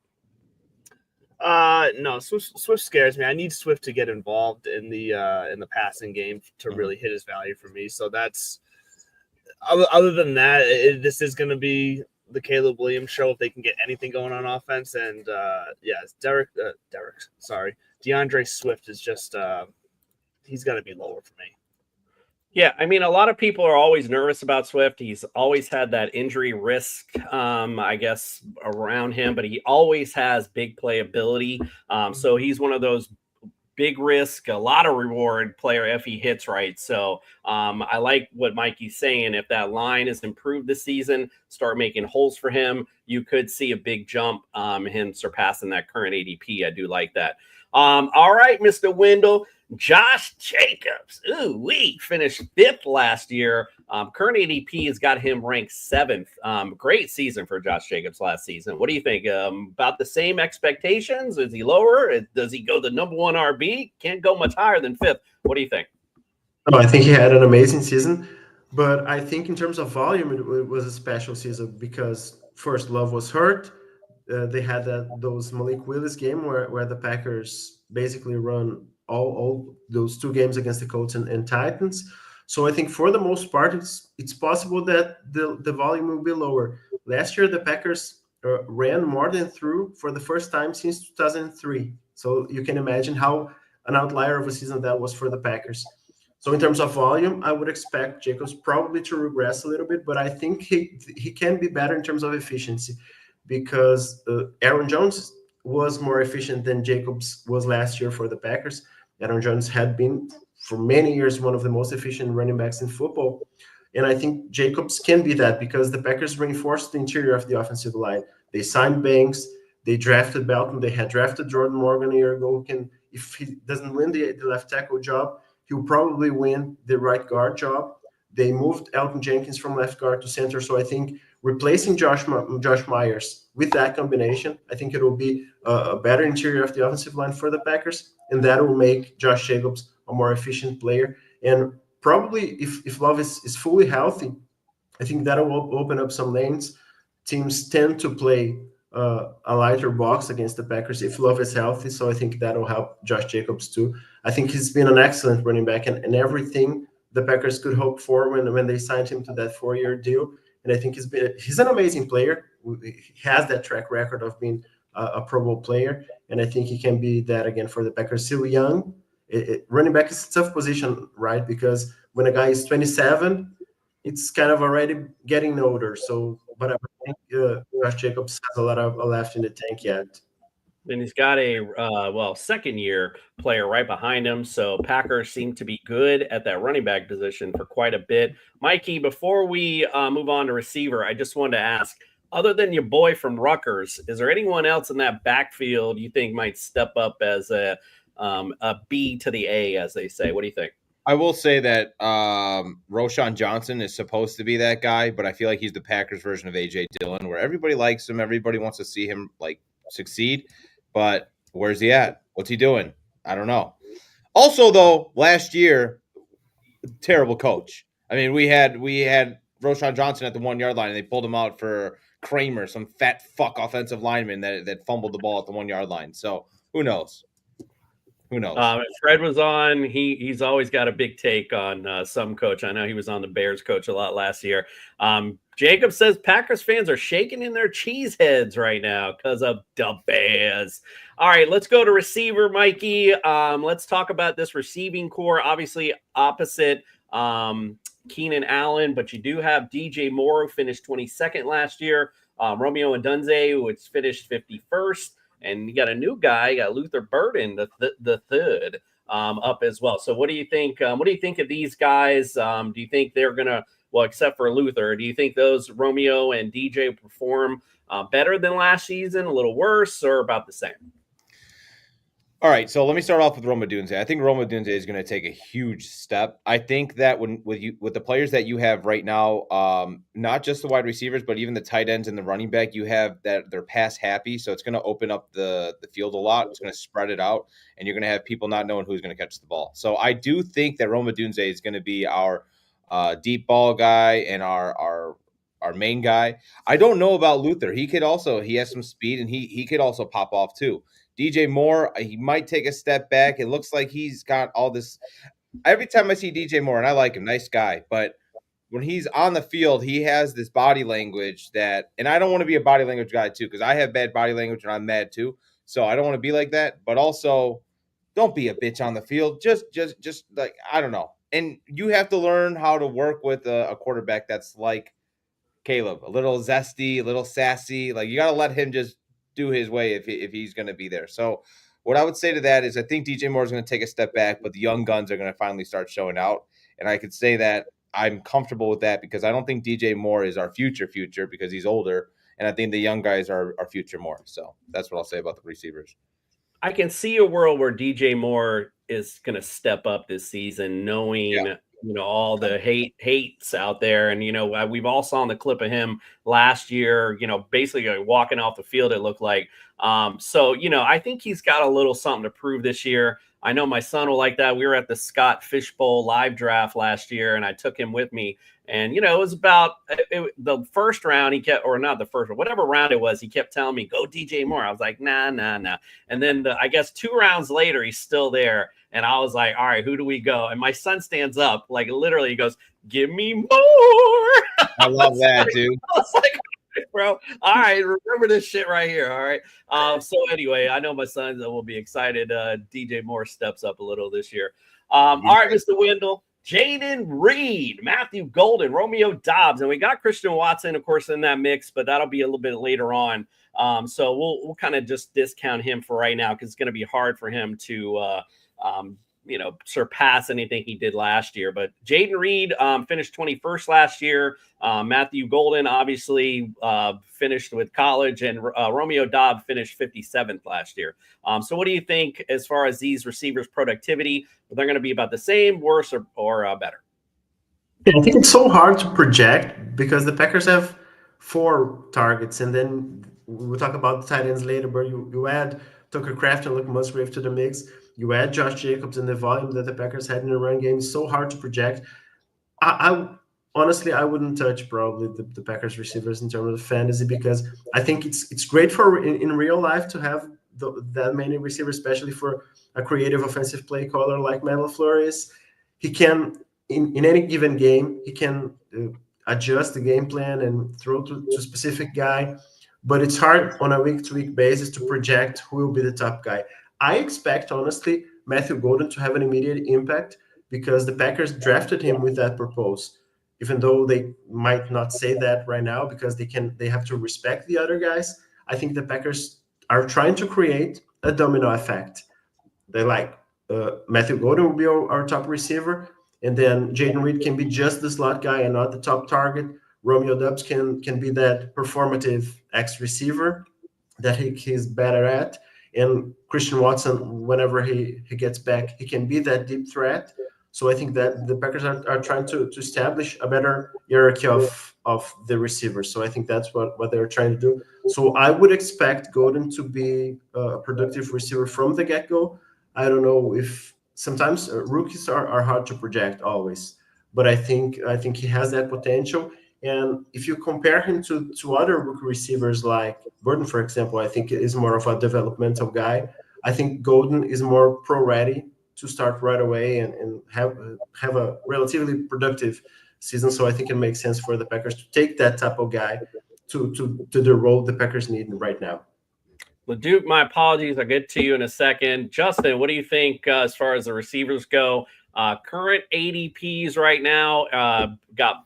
No, Swift scares me. I need Swift to get involved in the passing game to really hit his value for me. So that's other than that, this is going to be the Caleb Williams show if they can get anything going on offense. And DeAndre Swift is just he's got to be lower for me. Yeah, I mean, a lot of people are always nervous about Swift. He's always had that injury risk, I guess, around him, but he always has big playability. So he's one of those big risk, a lot of reward player if he hits right. So I like what Mikey's saying. If that line is improved this season, start making holes for him, you could see a big jump, him surpassing that current ADP. I do like that. All right, Mr. Wendell. Josh Jacobs, we finished 5th last year. Current ADP has got him ranked 7th. Great season for Josh Jacobs last season. What do you think? About the same expectations? Is he lower? Does he go the number 1 RB? Can't go much higher than 5th. What do you think? Oh, I think he had an amazing season, but I think in terms of volume, it was a special season because first Love was hurt. They had those Malik Willis game where the Packers basically run all those 2 games against the Colts and Titans. So I think for the most part, it's possible that the volume will be lower. Last year, the Packers ran more than threw for the first time since 2003. So you can imagine how an outlier of a season that was for the Packers. So in terms of volume, I would expect Jacobs probably to regress a little bit, but I think he can be better in terms of efficiency because Aaron Jones was more efficient than Jacobs was last year for the Packers. Aaron Jones had been for many years one of the most efficient running backs in football. And I think Jacobs can be that because the Packers reinforced the interior of the offensive line. They signed Banks. They drafted Belton. They had drafted Jordan Morgan a year ago. If he doesn't win the left tackle job, he'll probably win the right guard job. They moved Elton Jenkins from left guard to center. So I think replacing Josh Myers with that combination, I think it will be a better interior of the offensive line for the Packers. And that will make Josh Jacobs a more efficient player. And probably if Love is fully healthy, I think that will open up some lanes. Teams tend to play a lighter box against the Packers if Love is healthy. So I think that will help Josh Jacobs too. I think he's been an excellent running back and everything the Packers could hope for when they signed him to that 4-year deal. And I think he's an amazing player. He has that track record of being a Pro Bowl player. And I think he can be that again for the Packers. Still young. Running back is a tough position, right? Because when a guy is 27, it's kind of already getting older. So, but I think Josh Jacobs has a lot of left in the tank yet. And he's got a second-year player right behind him. So Packers seem to be good at that running back position for quite a bit. Mikey, before we move on to receiver, I just wanted to ask, other than your boy from Rutgers, is there anyone else in that backfield you think might step up as a B to the A, as they say? What do you think? I will say that Roschon Johnson is supposed to be that guy, but I feel like he's the Packers version of A.J. Dillon, where everybody likes him, everybody wants to see him succeed. But where's he at? What's he doing? I don't know. Also, though, last year, terrible coach. I mean, we had Roschon Johnson at the 1-yard line, and they pulled him out for Kramer, some fat fuck offensive lineman that fumbled the ball at the 1-yard line. So who knows? Who knows? Fred was on. He's always got a big take on some coach. I know he was on the Bears coach a lot last year. Jacob says Packers fans are shaking in their cheese heads right now because of the Bears. All right, let's go to receiver, Mikey. Let's talk about this receiving core. Obviously, opposite Keenan Allen, but you do have DJ Moore, who finished 22nd last year. Romeo Odunze, which finished 51st. And you got a new guy, you got Luther Burden, the third, up as well. So what do you think? What do you think of these guys? Do you think they're gonna, well, except for Luther, do you think those Romeo and DJ perform better than last season, a little worse, or about the same? All right, so let me start off with Rome Odunze. I think Rome Odunze is going to take a huge step. I think that with the players that you have right now, not just the wide receivers, but even the tight ends and the running back, you have that they're pass happy. So it's going to open up the field a lot. It's going to spread it out, and you're going to have people not knowing who's going to catch the ball. So I do think that Rome Odunze is going to be our deep ball guy and our main guy. I don't know about Luther. He has some speed, and he could also pop off too. DJ Moore, he might take a step back. It looks like he's got all this. Every time I see DJ Moore, and I like him, nice guy, but when he's on the field, he has this body language that, and I don't want to be a body language guy too, because I have bad body language and I'm mad too. So I don't want to be like that. But also, don't be a bitch on the field. Just like, I don't know. And you have to learn how to work with a quarterback that's like Caleb, a little zesty, a little sassy. Like, you got to let him just do his way if he's going to be there. So what I would say to that is I think DJ Moore is going to take a step back, but the young guns are going to finally start showing out. And I could say that I'm comfortable with that because I don't think DJ Moore is our future because he's older. And I think the young guys are our future more. So that's what I'll say about the receivers. I can see a world where DJ Moore is going to step up this season, knowing all the hates out there. And, we've all saw the clip of him last year, basically walking off the field, it looked like. So, I think he's got a little something to prove this year. I know my son will like that. We were at the Scott Fishbowl live draft last year, and I took him with me. And, it was about the first round or not the first one, whatever round it was, he kept telling me, go DJ Moore. I was like, nah. And then I guess 2 rounds later, he's still there. And I was like, all right, who do we go? And my son stands up, like literally he goes, give me more. I love that, dude. I was like, bro, all right, remember this shit right here. All right. So anyway, I know my son will be excited. DJ Moore steps up a little this year. All right, Mr. Wendell. Jaden Reed, Matthew Golden, Romeo Doubs, and we got Christian Watson, of course, in that mix, but that'll be a little bit later on. So we'll kind of just discount him for right now because it's going to be hard for him to surpass anything he did last year. But Jayden Reed finished 21st last year. Matthew Golden obviously finished with college, and Romeo Doubs finished 57th last year. So what do you think as far as these receivers' productivity? Are they going to be about the same, worse, or better? Yeah, I think it's so hard to project because the Packers have 4 targets, and then we'll talk about the tight ends later, but you add Tucker Kraft and Luke Musgrave to the mix. You add Josh Jacobs, and the volume that the Packers had in the run game is so hard to project. I honestly, I wouldn't touch probably the Packers receivers in terms of fantasy because I think it's great for in real life to have that many receivers, especially for a creative offensive play caller like Matt LaFleur is. He can, in any given game, he can adjust the game plan and throw to a specific guy, but it's hard on a week-to-week basis to project who will be the top guy. I expect, honestly, Matthew Golden to have an immediate impact because the Packers drafted him with that purpose, even though they might not say that right now because they have to respect the other guys. I think the Packers are trying to create a domino effect. They like Matthew Golden will be our top receiver, and then Jayden Reed can be just the slot guy and not the top target. Romeo Doubs can be that performative X receiver that he's better at. And Christian Watson, whenever he gets back, he can be that deep threat. So I think that the Packers are trying to establish a better hierarchy of the receivers. So I think that's what they're trying to do. So I would expect Golden to be a productive receiver from the get-go. I don't know if sometimes rookies are hard to project always, but I think he has that potential. And if you compare him to other rookie receivers like Burton, for example, I think is more of a developmental guy. I think Golden is more pro-ready to start right away and have a relatively productive season. So I think it makes sense for the Packers to take that type of guy to the role the Packers need right now. LeDuc, my apologies. I'll get to you in a second. Justin, what do you think as far as the receivers go? Current ADPs right now got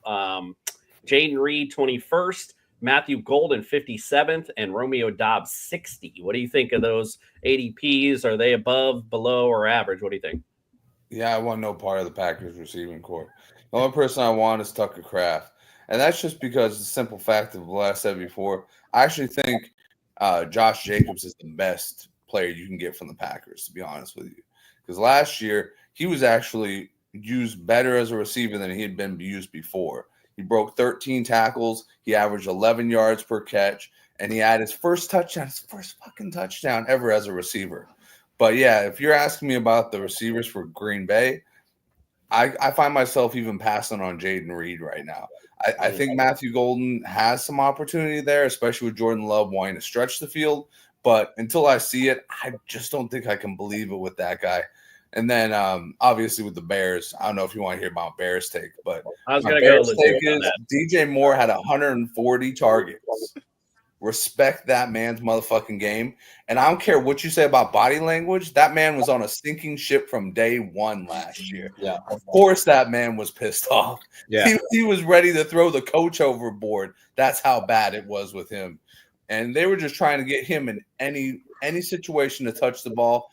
Jayden Reed 21st, Matthew Golden 57th, and Romeo Doubs 60. What do you think of those ADPs? Are they above, below, or average? What do you think? Yeah, I want no part of the Packers receiving corps. The only person I want is Tucker Kraft. And that's just because the simple fact of what I said before. I actually think Josh Jacobs is the best player you can get from the Packers, to be honest with you. Because last year, he was actually used better as a receiver than he had been used before. He broke 13 tackles. He averaged 11 yards per catch, and he had his first fucking touchdown ever as a receiver. But yeah, if you're asking me about the receivers for Green Bay, I find myself even passing on Jayden Reed right now. I think Matthew Golden has some opportunity there, especially with Jordan Love wanting to stretch the field. But until I see it, I just don't think I can believe it with that guy. And then obviously with the Bears, I don't know if you want to hear about Bears take, but I was going to go take is DJ Moore had 140 targets. Respect that man's motherfucking game. And I don't care what you say about body language. That man was on a sinking ship from day one last year. Yeah. Of course that man was pissed off. Yeah. He was ready to throw the coach overboard. That's how bad it was with him. And they were just trying to get him in any situation to touch the ball.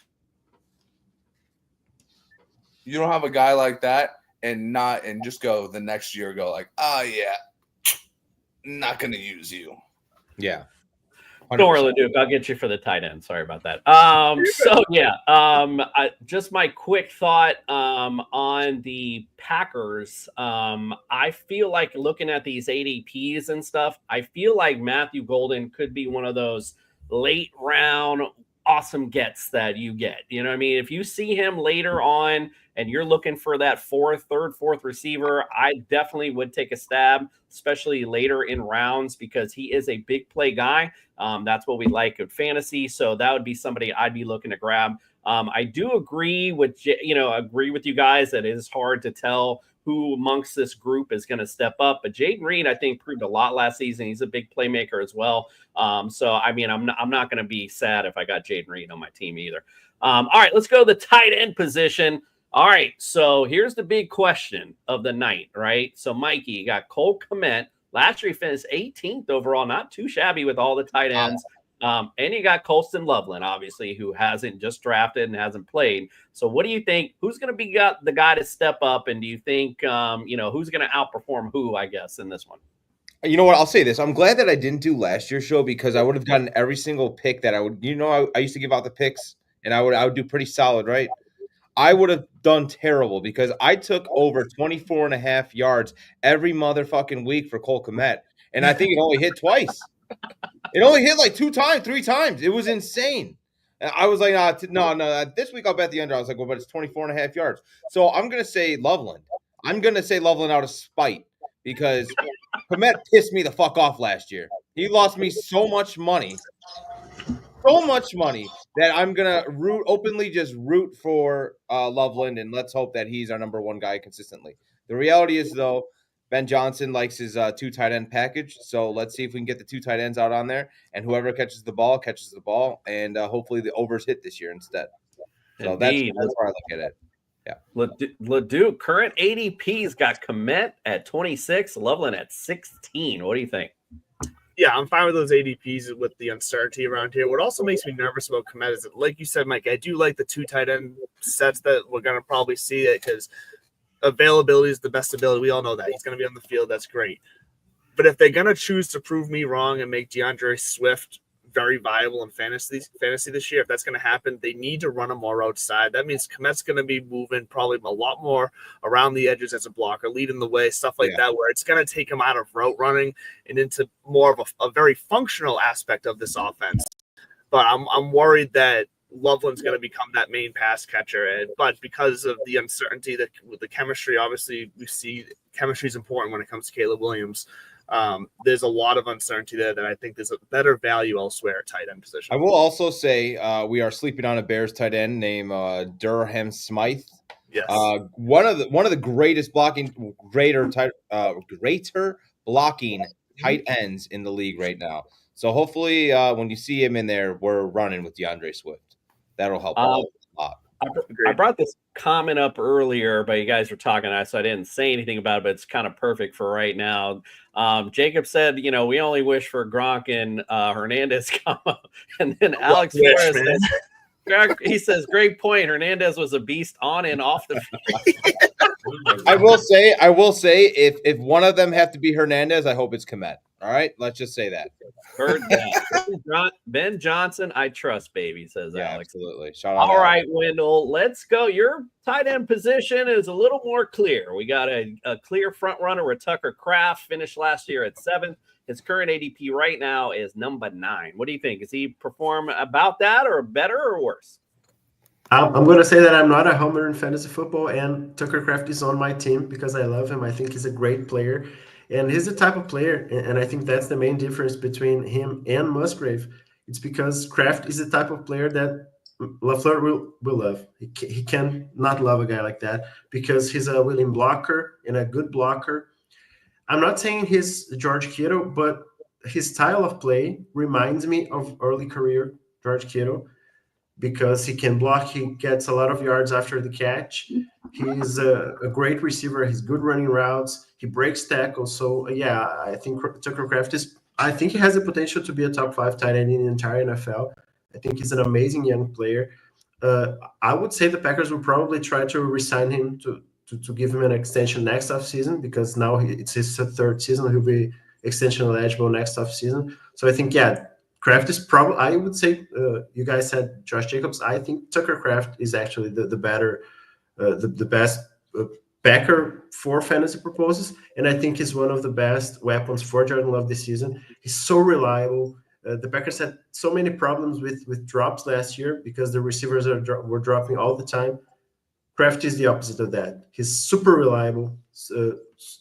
You don't have a guy like that and just go the next year go like, oh yeah, not gonna use you. Yeah. 100%. Don't worry, LeDuc. I'll get you for the tight end. Sorry about that. So yeah, just my quick thought on the Packers. I feel like looking at these ADPs and stuff, I feel like Matthew Golden could be one of those late round awesome gets that you get. You know what I mean? If you see him later on and you're looking for that third, fourth receiver, I definitely would take a stab, especially later in rounds, because he is a big play guy. That's what we like in fantasy. So that would be somebody I'd be looking to grab. I do agree with you guys that it is hard to tell who amongst this group is going to step up. But Jayden Reed, I think, proved a lot last season. He's a big playmaker as well. So, I mean, I'm not going to be sad if I got Jayden Reed on my team either. All right, let's go to the tight end position. All right, so here's the big question of the night, right? So, Mikey, you got Cole Kmet. Last year, he finished 18th overall. Not too shabby with all the tight ends. And you got Colston Loveland, obviously, who hasn't just drafted and hasn't played. So what do you think? Who's going to be the guy to step up? And do you think, who's going to outperform who, I guess, in this one? You know what? I'll say this. I'm glad that I didn't do last year's show because I would have gotten every single pick that I would, I used to give out the picks and I would do pretty solid, right? I would have done terrible because I took over 24.5 yards every motherfucking week for Cole Kmet. And I think it only hit twice. It only hit like 2 times, 3 times. It was insane. And I was like, no. This week I'll bet the under. I was like, well, but it's 24.5 yards. So I'm going to say Loveland. I'm going to say Loveland out of spite because Kmet pissed me the fuck off last year. He lost me so much money that I'm going to openly root for Loveland, and let's hope that he's our number 1 guy consistently. The reality is, though, Ben Johnson likes his 2 tight end package, so let's see if we can get the 2 tight ends out on there, and whoever catches the ball, and hopefully the overs hit this year instead. So that's where I look at it. Yeah. Leduc, current ADP's got Kmet at 26, Loveland at 16. What do you think? Yeah, I'm fine with those ADPs with the uncertainty around here. What also makes me nervous about Kmet is that, like you said, Mike, I do like the 2 tight end sets that we're going to probably see it because availability is the best ability. We all know that. He's going to be on the field. That's great. But if they're going to choose to prove me wrong and make DeAndre Swift very viable in fantasy this year, if that's going to happen, they need to run him more outside. That means Kmet's going to be moving probably a lot more around the edges as a blocker, leading the way, stuff like that, where it's going to take him out of route running and into more of a very functional aspect of this offense. But I'm worried that Loveland's going to become that main pass catcher, but because of the uncertainty that with the chemistry, obviously we see chemistry is important when it comes to Caleb Williams. There's a lot of uncertainty there that I think there's a better value elsewhere at tight end position. I will also say we are sleeping on a Bears tight end named Durham Smythe. Yes, one of the greatest greater blocking tight ends in the league right now. So hopefully, when you see him in there, we're running with DeAndre Swift. That'll help a lot. I brought this comment up earlier, but you guys were talking, so I didn't say anything about it, but it's kind of perfect for right now. Jacob said, we only wish for Gronk and Hernandez come up. And then Alex Flores says, he says, great point. Hernandez was a beast on and off the field. I will say, if one of them have to be Hernandez, I hope it's Kmet. All right, let's just say that. Heard that. Ben Johnson, I trust, baby, says Alex. Absolutely. Shout out. All right, Wendell, let's go. Your tight end position is a little more clear. We got a clear front runner with Tucker Kraft, finished last year at 7th. His current ADP right now is number 9. What do you think? Is he perform about that or better or worse? I'm going to say that I'm not a homer in fantasy football, and Tucker Kraft is on my team because I love him. I think he's a great player. And he's the type of player, and I think that's the main difference between him and Musgrave. It's because Kraft is the type of player that LaFleur will love. He can not love a guy like that because he's a willing blocker and a good blocker. I'm not saying he's George Kittle, but his style of play reminds me of early career George Kittle because he can block. He gets a lot of yards after the catch. He's a great receiver. He's good running routes. He breaks tackles. So, I think Tucker Kraft I think he has the potential to be a top 5 tight end in the entire NFL. I think he's an amazing young player. I would say the Packers will probably try to re-sign him to give him an extension next offseason because now it's his 3rd season. He'll be extension eligible next offseason. So I think, Kraft is probably, I would say, you guys said Josh Jacobs. I think Tucker Kraft is actually the better, the best backer for fantasy purposes. And I think he's one of the best weapons for Jordan Love this season. He's so reliable. The Packers had so many problems with drops last year because the receivers were dropping all the time. Kraft is the opposite of that. He's super reliable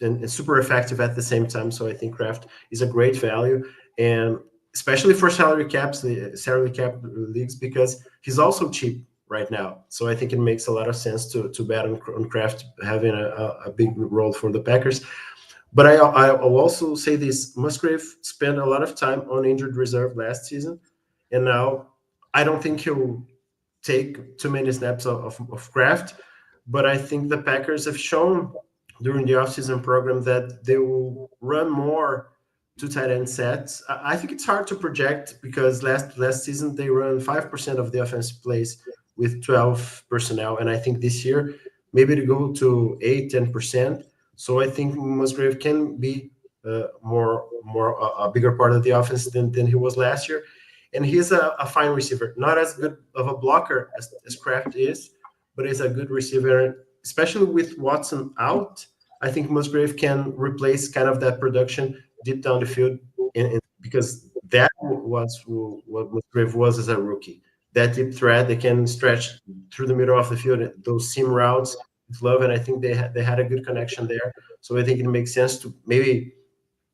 and super effective at the same time. So I think Kraft is a great value. And especially for salary cap leagues, because he's also cheap right now. So I think it makes a lot of sense to bet on Kraft having a big role for the Packers. But I'll also say this: Musgrave spent a lot of time on injured reserve last season, and now I don't think he'll take too many snaps of Kraft. But I think the Packers have shown during the offseason program that they will run more two tight end sets. I think it's hard to project because last season they run 5% of the offensive plays with 12 personnel, and I think this year maybe to go to 8-10%. So I think Musgrave can be a bigger part of the offense than he was last year. And he's a fine receiver, not as good of a blocker as Kraft is, but he's a good receiver, especially with Watson out. I think Musgrave can replace kind of that production deep down the field, because that was what Musgrave was as a rookie. That deep threat, they can stretch through the middle of the field, those seam routes with Love, and I think they had a good connection there. So I think it makes sense to maybe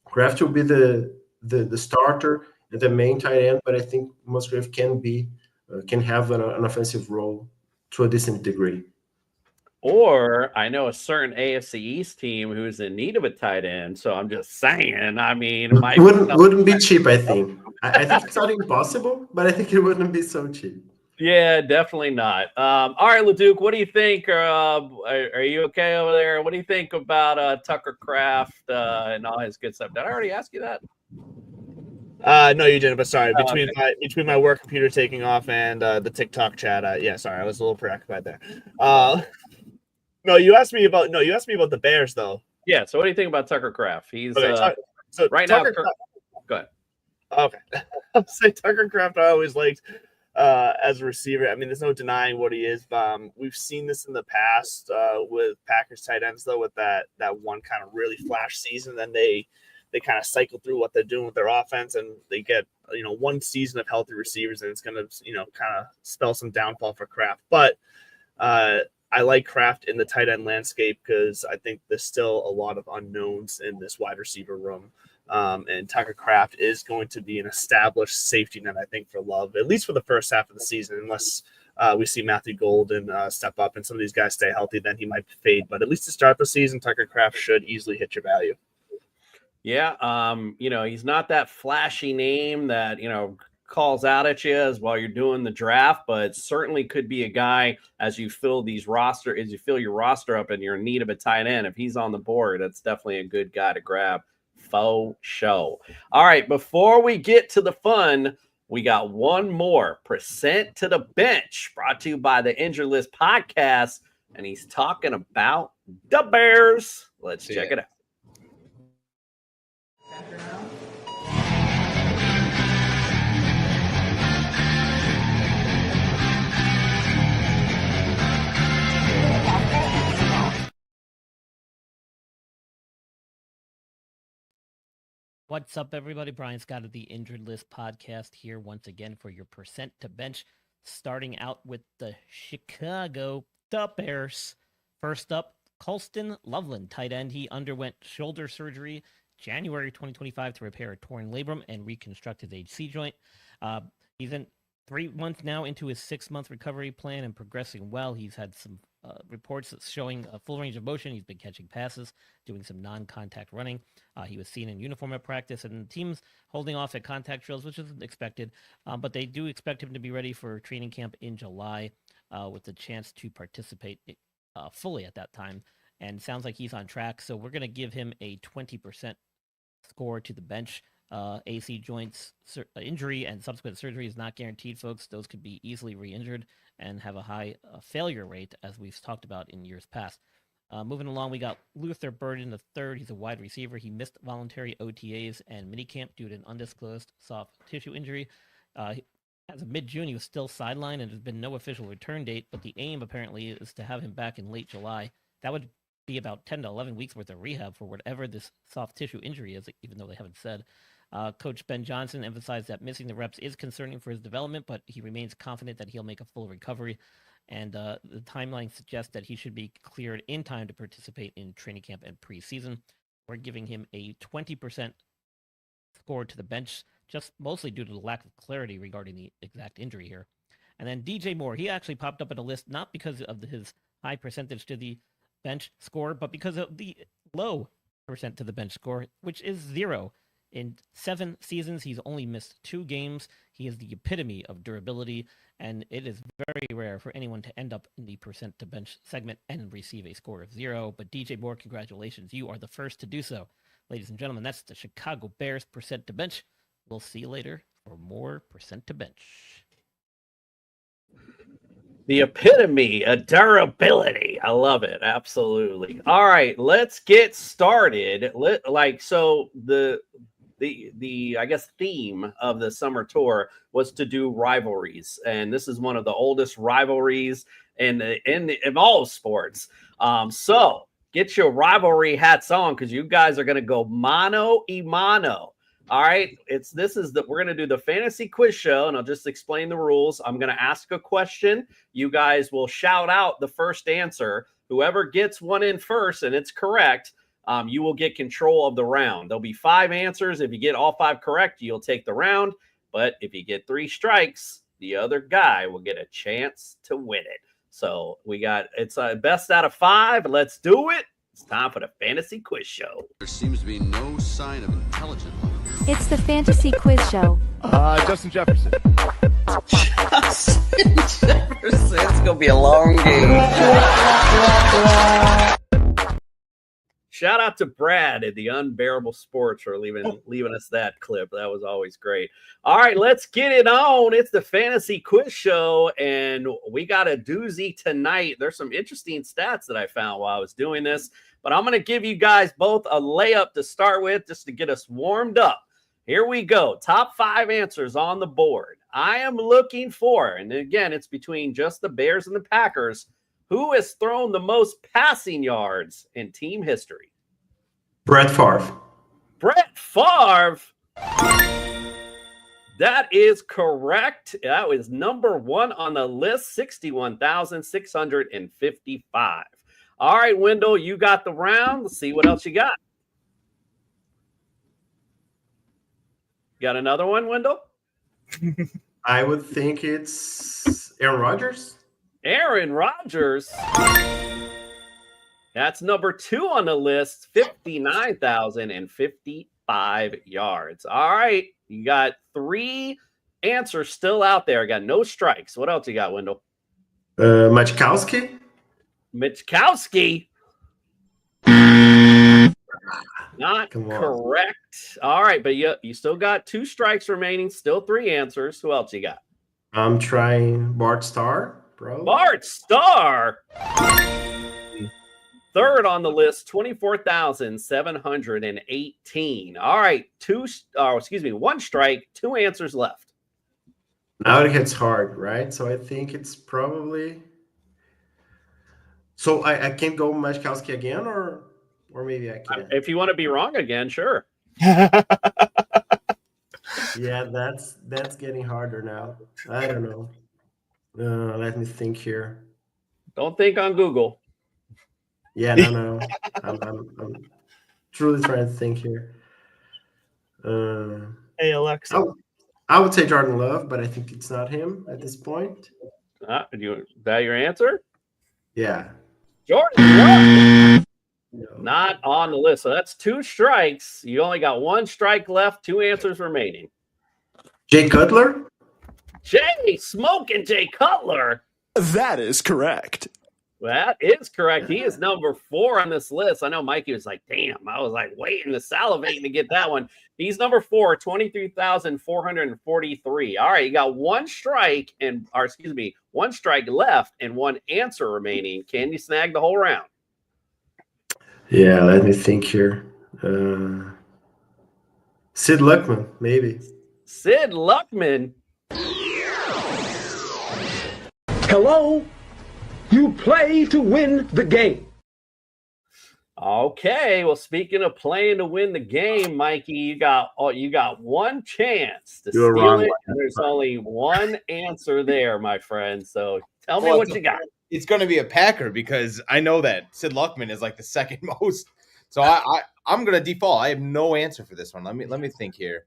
Kraft will be the starter, the main tight end, but I think Musgrave can have an offensive role to a decent degree. Or I know a certain AFC East team who's in need of a tight end. So I'm just saying, I mean, it wouldn't be cheap, I think. I think it's not impossible, but I think it wouldn't be so cheap. Yeah, definitely not. All right, Leduc, what do you think? Are you okay over there? What do you think about Tucker Kraft and all his good stuff? Did I already ask you that? No, you didn't. But sorry, between my work computer taking off and the TikTok chat, sorry, I was a little preoccupied there. No, you asked me about the Bears though. Yeah. So what do you think about Tucker Kraft? He's so right Tucker now. Go ahead. Okay, I'll say Tucker Kraft. I always liked as a receiver. I mean, there's no denying what he is. We've seen this in the past with Packers tight ends though, with that one kind of really flash season. Then they kind of cycle through what they're doing with their offense, and they get one season of healthy receivers, and it's going to kind of spell some downfall for Kraft. But I like Kraft in the tight end landscape because I think there's still a lot of unknowns in this wide receiver room. And Tucker Kraft is going to be an established safety net, I think, for Love, at least for the first half of the season, unless we see Matthew Golden step up and some of these guys stay healthy, then he might fade. But at least to start the season, Tucker Kraft should easily hit your value. Yeah. He's not that flashy name that, calls out at you as while you're doing the draft, but certainly could be a guy as you fill your roster up and you're in need of a tight end. If he's on the board, that's definitely a good guy to grab. Faux show. All right. Before we get to the fun, we got one more percent to the bench brought to you by the Injured List podcast. And he's talking about the Bears. Let's check it out. What's up, everybody? Brian Scott of the Injured List podcast here once again for your percent to bench, starting out with the Chicago Bears. First up, Colston Loveland, tight end. He underwent shoulder surgery January 2025 to repair a torn labrum and reconstruct his AC joint. He's in 3 months now into his 6-month recovery plan and progressing well. He's had some reports that's showing a full range of motion. He's been catching passes, doing some non-contact running. He was seen in uniform at practice, and the team's holding off at contact drills, which is expected. But they do expect him to be ready for training camp in July with the chance to participate fully at that time. And sounds like he's on track. So we're going to give him a 20% score to the bench. AC joints injury and subsequent surgery is not guaranteed, folks. Those could be easily re-injured and have a high failure rate, as we've talked about in years past. Moving along, we got Luther Burden III. He's a wide receiver. He missed voluntary OTAs and minicamp due to an undisclosed soft tissue injury. As of mid-June, he was still sidelined, and there's been no official return date, but the aim apparently is to have him back in late July. That would be about 10 to 11 weeks worth of rehab for whatever this soft tissue injury is, even though they haven't said. Coach Ben Johnson emphasized that missing the reps is concerning for his development, but he remains confident that he'll make a full recovery. And the timeline suggests that he should be cleared in time to participate in training camp and preseason. We're giving him a 20% score to the bench, just mostly due to the lack of clarity regarding the exact injury here. And then DJ Moore, he actually popped up at a list, not because of his high percentage to the bench score, but because of the low percent to the bench score, which is 0. In 7 seasons, he's only missed 2 games. He is the epitome of durability, and it is very rare for anyone to end up in the percent to bench segment and receive a score of 0. But DJ Moore, congratulations. You are the first to do so. Ladies and gentlemen, that's the Chicago Bears percent to bench. We'll see you later for more percent to bench. The epitome of durability. I love it. Absolutely. All right, let's get started. So the I guess theme of the summer tour was to do rivalries, and this is one of the oldest rivalries in all sports. So get your rivalry hats on because you guys are going to go mano a mano. All right, we're going to do the fantasy quiz show, and I'll just explain the rules. I'm going to ask a question. You guys will shout out the first answer. Whoever gets one in first and it's correct, you will get control of the round. There'll be 5 answers. If you get all 5 correct, you'll take the round. But if you get 3 strikes, the other guy will get a chance to win it. So it's a best out of 5. Let's do it. It's time for the fantasy quiz show. There seems to be no sign of intelligent life. It's the fantasy quiz show. Justin Jefferson. Justin Jefferson. It's going to be a long game. Shout out to Brad at the Unbearable Sports for leaving us that clip. That was always great. All right, let's get it on. It's the fantasy quiz show, and we got a doozy tonight. There's some interesting stats that I found while I was doing this, but I'm going to give you guys both a layup to start with just to get us warmed up. Here we go. Top 5 answers on the board. I am looking for, and again, it's between just the Bears and the Packers, who has thrown the most passing yards in team history? Brett Favre. Brett Favre. That is correct. That was number 1 on the list, 61,655. All right, Wendell, you got the round. Let's see what else you got. Got another one, Wendell? I would think it's Aaron Rodgers. Aaron Rodgers. That's number 2 on the list, 59,055 yards. All right. You got 3 answers still out there. Got no strikes. What else you got, Wendell? Michkowski. Michkowski. Not correct. All right, but you still got 2 strikes remaining, still 3 answers. Who else you got? I'm trying Bart Starr, bro. Bart Starr. 3rd on the list, 24,718. All right, 1 strike, 2 answers left. Now it gets hard, right? So I think it's probably. So I can't go Michkowski again, or maybe I can. If you want to be wrong again, sure. Yeah, that's getting harder now. I don't know. Let me think here. Don't think on Google. Yeah, no. I'm truly trying to think here. Hey, Alexa. I would say Jordan Love, but I think it's not him at this point. Is that your answer? Yeah. Jordan Love. Not on the list. So that's 2 strikes. You only got 1 strike left, 2 answers remaining. Jay Cutler? Jay Cutler. That is correct. That is correct. He is number 4 on this list. I know Mikey was like, damn, I was like waiting to salivating to get that one. He's number 4, 23,443. All right, you got 1 strike 1 strike left and 1 answer remaining. Can you snag the whole round? Yeah, let me think here. Sid Luckman, maybe. Sid Luckman. Hello? You play to win the game. Okay, well, speaking of playing to win the game, Mikey, you got 1 chance to steal it. There's only 1 answer there, my friend. So tell me what you got. It's going to be a Packer because I know that Sid Luckman is like the second most. So I'm going to default. I have no answer for this one. Let me think here.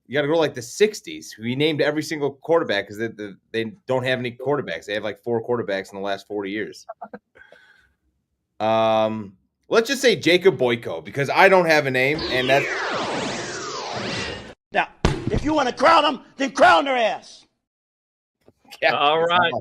You got to go like the 60s. We named every single quarterback because they don't have any quarterbacks. They have like 4 quarterbacks in the last 40 years. Let's just say Jacob Boyko because I don't have a name, and that's. Now, if you want to crown them, then crown their ass. Yeah, All right.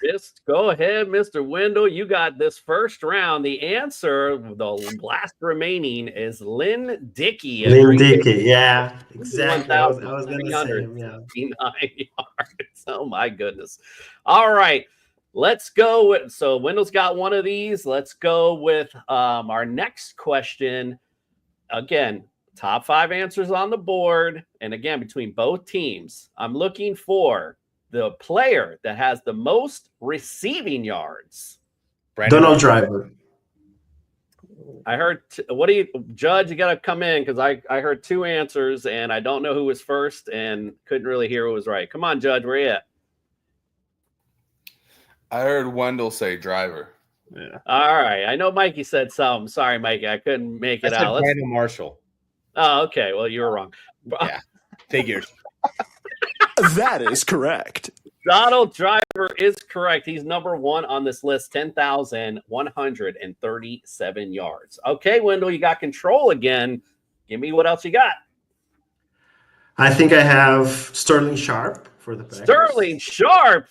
Just go ahead, Mr. Wendell. You got this first round. The answer, the last remaining, is Lynn Dickey. Lynn Dickey, yeah, exactly. I was going to say him, yeah. 69 yards. Oh, my goodness. All right. Let's go with, so Wendell's got one of these. Let's go with our next question. Again, top 5 answers on the board. And again, between both teams, I'm looking for the player that has the most receiving yards. Donald Driver. I heard, what do you, Judge, you got to come in because I heard 2 answers and I don't know who was first and couldn't really hear who was right. Come on, Judge, where you at? I heard Wendell say Driver. Yeah. All right. I know Mikey said something. Sorry, Mikey. I couldn't make it out. Brandon Marshall. Oh, okay. Well, you were wrong. Yeah, figures. That is correct. Donald Driver is correct. He's number 1 on this list, 10,137 yards. Okay, Wendell, you got control again. Give me what else you got. I think I have Sterling Sharp for the Packers. Sterling Sharp.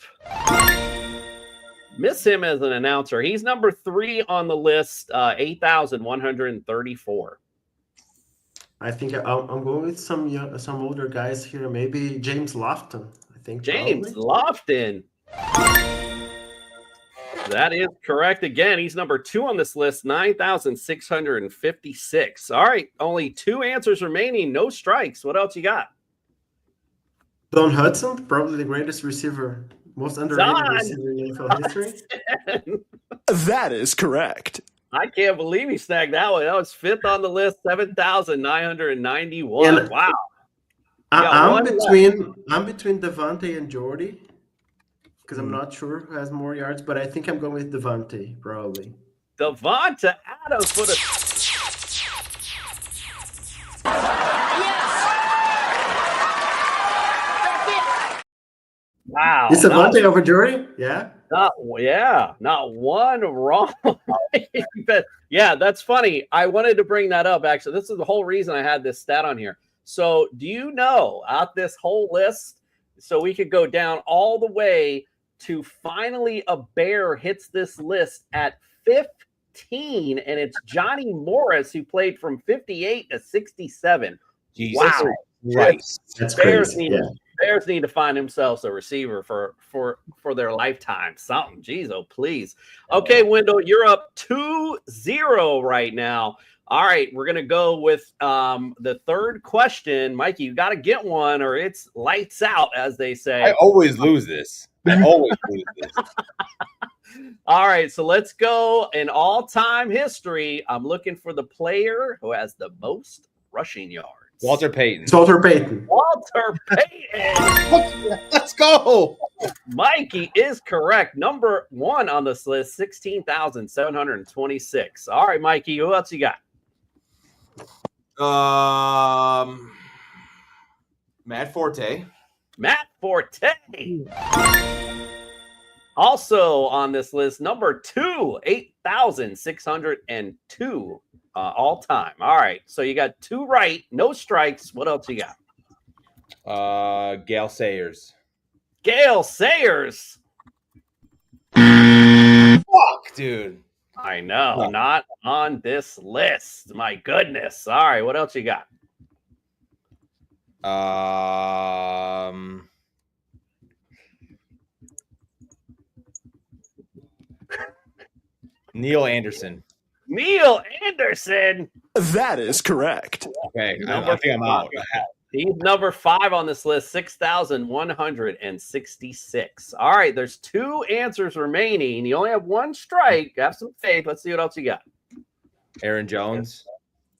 Miss him as an announcer. He's number 3 on the list, 8,134. I think I'm going with some older guys here. Maybe James Lofton. I think James Lofton. That is correct. Again, he's number 2 on this list, 9,656. All right, only 2 answers remaining. No strikes. What else you got? Don Hudson, probably the greatest receiver, most underrated receiver in NFL history. That is correct. I can't believe he snagged that one. That was 5th on the list, 7,991. Wow. I'm between Devontae and Jordy because I'm not sure who has more yards, but I think I'm going with Devontae probably. Devonta Adams for the. Wow. Is Devontae over Jordy? Yeah. Not one wrong. But yeah, that's funny. I wanted to bring that up. Actually, this is the whole reason I had this stat on here. So, do you know out this whole list? So we could go down all the way to finally a Bear hits this list at 15, and it's Johnny Morris who played from 58 to 67. Jesus. Wow, Right. That's Bears crazy. need Bears need to find themselves a receiver for their lifetime. Something. Jeez, oh please. Okay, Wendell, you're up 2-0 right now. All right, we're gonna go with the third question. Mikey, you got to get one, or it's lights out, as they say. I always lose this. All right, so let's go in all-time history. I'm looking for the player who has the most rushing yards. Walter Payton. Walter Payton. Walter Payton. Let's go. Mikey is correct. Number 1 on this list, 16,726. All right, Mikey, who else you got? Matt Forte. Matt Forte. Also on this list, number 2, 8,602 all time. All right, so you got 2 right, no strikes. What else you got? Gale Sayers. Gale Sayers. Fuck, dude. I know, not on this list. My goodness. All right, what else you got? Neil Anderson. Neil Anderson. That is correct. Okay, I think I'm out. He's number 5 on this list, 6,166. All right, there's 2 answers remaining. You only have 1 strike. Have some faith. Let's see what else you got. Aaron Jones.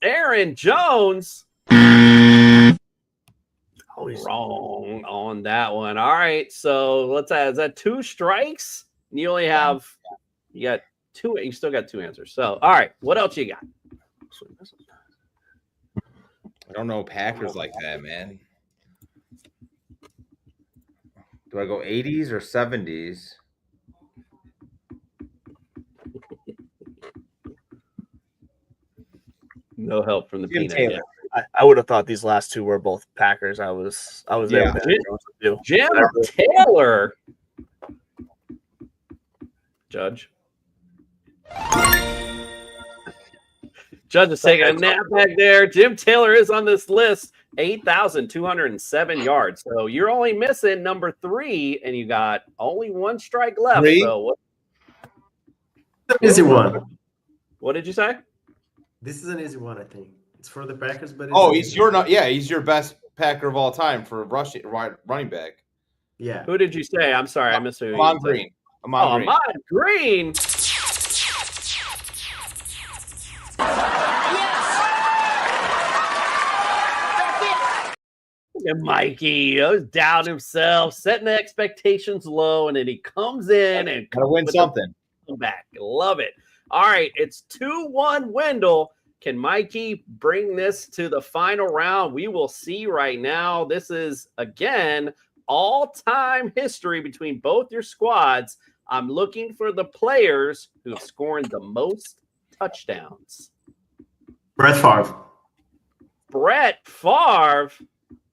Aaron Jones. Wrong on that one. All right, so let's add. Is that 2 strikes? You only have. You got 2. You still got 2 answers. So, all right, what else you got? I don't know Packers like that, man. Do I go 80s or 70s? No help from the Jim peanut. Taylor. I would have thought these last 2 were both Packers. I was there with Jim Taylor. Judge. Judge is taking a nap back there. Jim Taylor is on this list, 8,207 yards. So you're only missing number 3, and you got only 1 strike left. 3? So what? Easy one. What did you say? This is an easy one, I think. It's for the Packers, but he's your best Packer of all time for running back. Yeah. Who did you say? I'm sorry, I missed who. Ahman Green. Ahman Green. And Mikey was down himself, setting the expectations low, and then he comes in and gotta win something. Come back. Love it. All right, it's 2-1 Wendell. Can Mikey bring this to the final round? We will see right now. This is, again, all-time history between both your squads. I'm looking for the players who have scored the most touchdowns. Brett Favre. Brett Favre.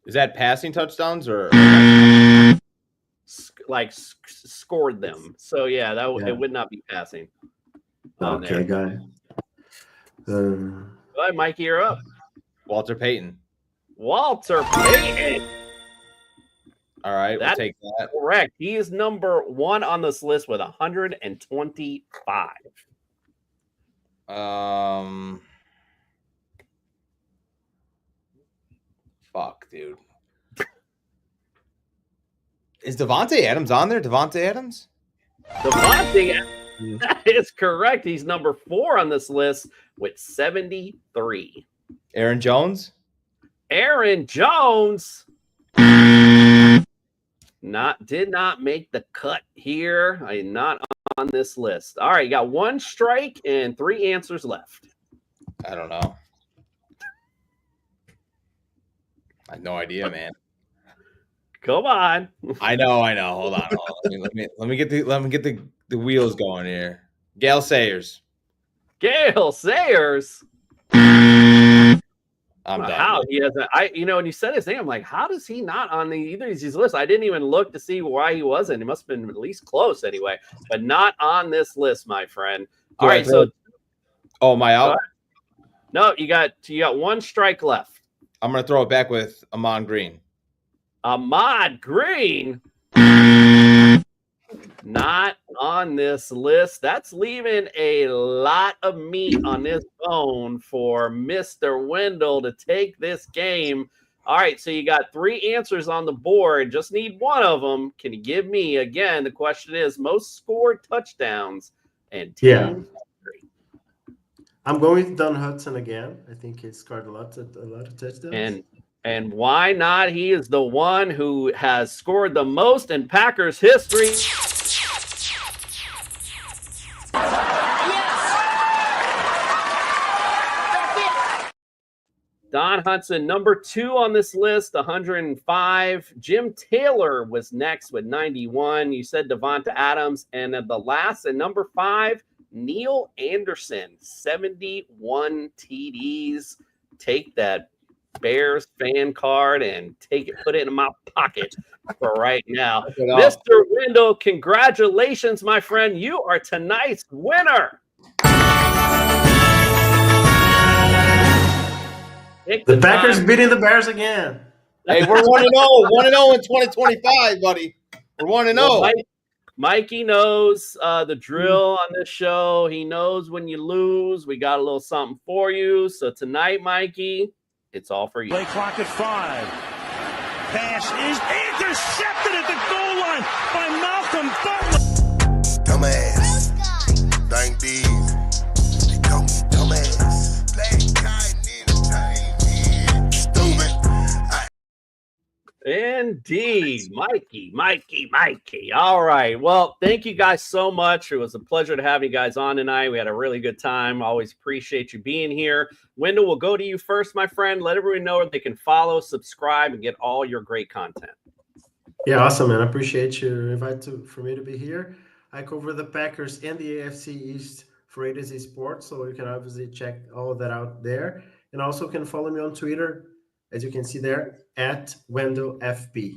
Is that passing touchdowns or scored them? So yeah, it would not be passing. Okay, got it. Go ahead, Mikey, you're up. Walter Payton. Walter Payton. All right, we'll take that. Correct. He is number 1 on this list with 125. Fuck, dude. Is Davante Adams on there? Davante Adams? Davante Adams. That is correct. He's number 4 on this list with 73. Aaron Jones? Aaron Jones did not make the cut here. Not on this list. All right, you got 1 strike and 3 answers left. I don't know. I have no idea, man. Come on. I know. Hold on. Let me get the wheels going here. Gale Sayers. Gale Sayers. I'm done. How he hasn't? When you said his name, I'm like, how does he not on either of these lists? I didn't even look to see why he wasn't. He must have been at least close anyway, but not on this list, my friend. All right, so. Oh, am I out? No, you got 1 strike left. I'm gonna throw it back with Ahman Green. Ahman Green, not on this list. That's leaving a lot of meat on this bone for Mr. Wendell to take this game. All right, so you got 3 answers on the board. Just need 1 of them. Can you give me, again, the question is most scored touchdowns and team. Yeah. I'm going with Don Hudson again. I think he scored a lot of touchdowns. And why not? He is the one who has scored the most in Packers history. Don Hudson, number 2 on this list, 105. Jim Taylor was next with 91. You said Davante Adams. And at the last, at number 5, Neil Anderson, 71 TDs. Take that Bears fan card and put it in my pocket for right now. Mr. Wendell, congratulations, my friend. You are tonight's winner. The Packers beating the Bears again. Hey, we're 1-0. 1-0 in 2025, buddy. We're 1-0. Mikey knows the drill on this show. He knows when you lose. We got a little something for you. So tonight, Mikey, it's all for you. Play clock at 5. Pass is intercepted at the goal line by Malcolm Butler. Dumbass. Thank these. They call me dumbass. Black guy need stupid. Indeed. Mikey. All right. Well, thank you guys so much. It was a pleasure to have you guys on tonight. We had a really good time. Always appreciate you being here. Wendell, we'll go to you first, my friend. Let everyone know where they can follow, subscribe, and get all your great content. Yeah, awesome, man. I appreciate your invite for me to be here. I cover the Packers and the AFC East for A to Z Sports, so you can obviously check all of that out there. And also can follow me on Twitter, as you can see there, at Wendell FB.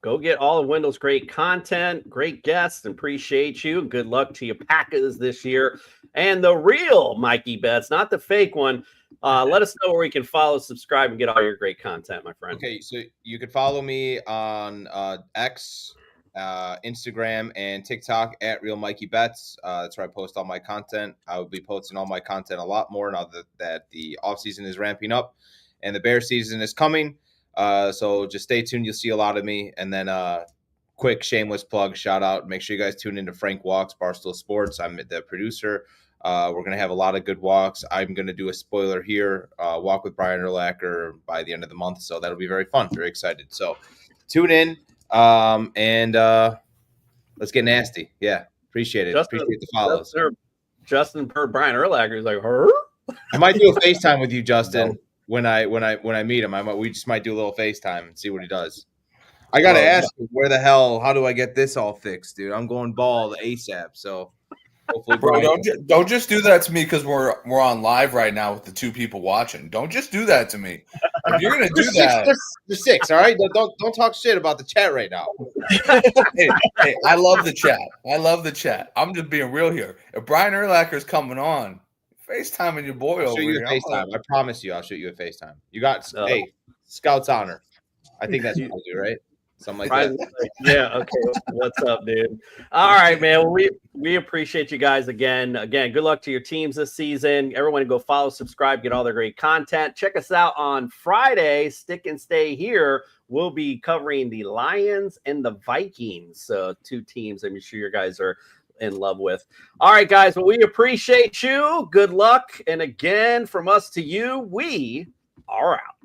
Go get all of Wendell's great content, great guests, and appreciate you. Good luck to you Packers this year. And the real Mikey Betts, not the fake one. Let us know where we can follow, subscribe, and get all your great content, my friend. Okay, so you could follow me on X, Instagram, and TikTok at Real Mikey Betts. That's where I post all my content. I will be posting all my content a lot more now that the offseason is ramping up and the Bear season is coming. So just stay tuned. You'll see a lot of me. And then quick shameless plug, shout out. Make sure you guys tune into Frank Walks, Barstool Sports. I'm the producer. We're going to have a lot of good walks. I'm going to do a spoiler here, walk with Brian Urlacher by the end of the month. So that'll be very fun. Very excited. So tune in and let's get nasty. Yeah. Appreciate it. Appreciate the follows. Justin per Brian Urlacher is like, her? I might do a FaceTime with you, Justin. When I meet him, we just might do a little FaceTime and see what he does. I gotta ask him, how do I get this all fixed, dude? I'm going bald ASAP. So hopefully, bro, don't just do that to me because we're on live right now with the 2 people watching. Don't just do that to me. If you're gonna do that, there's 6. All right, don't talk shit about the chat right now. hey, I love the chat. I love the chat. I'm just being real here. If Brian Urlacher's coming on, FaceTiming your boy over here. FaceTime. I promise you, I'll shoot you a FaceTime. You got Scout's honor. I think that's what we'll do, right? Something like that. Yeah. Okay. What's up, dude? All right, man. We appreciate you guys again. Again, good luck to your teams this season. Everyone go follow, subscribe, get all their great content. Check us out on Friday. Stick and stay here. We'll be covering the Lions and the Vikings. So 2 teams I'm sure you guys are in love with. All right, guys. Well, we appreciate you. Good luck. And again, from us to you, we are out.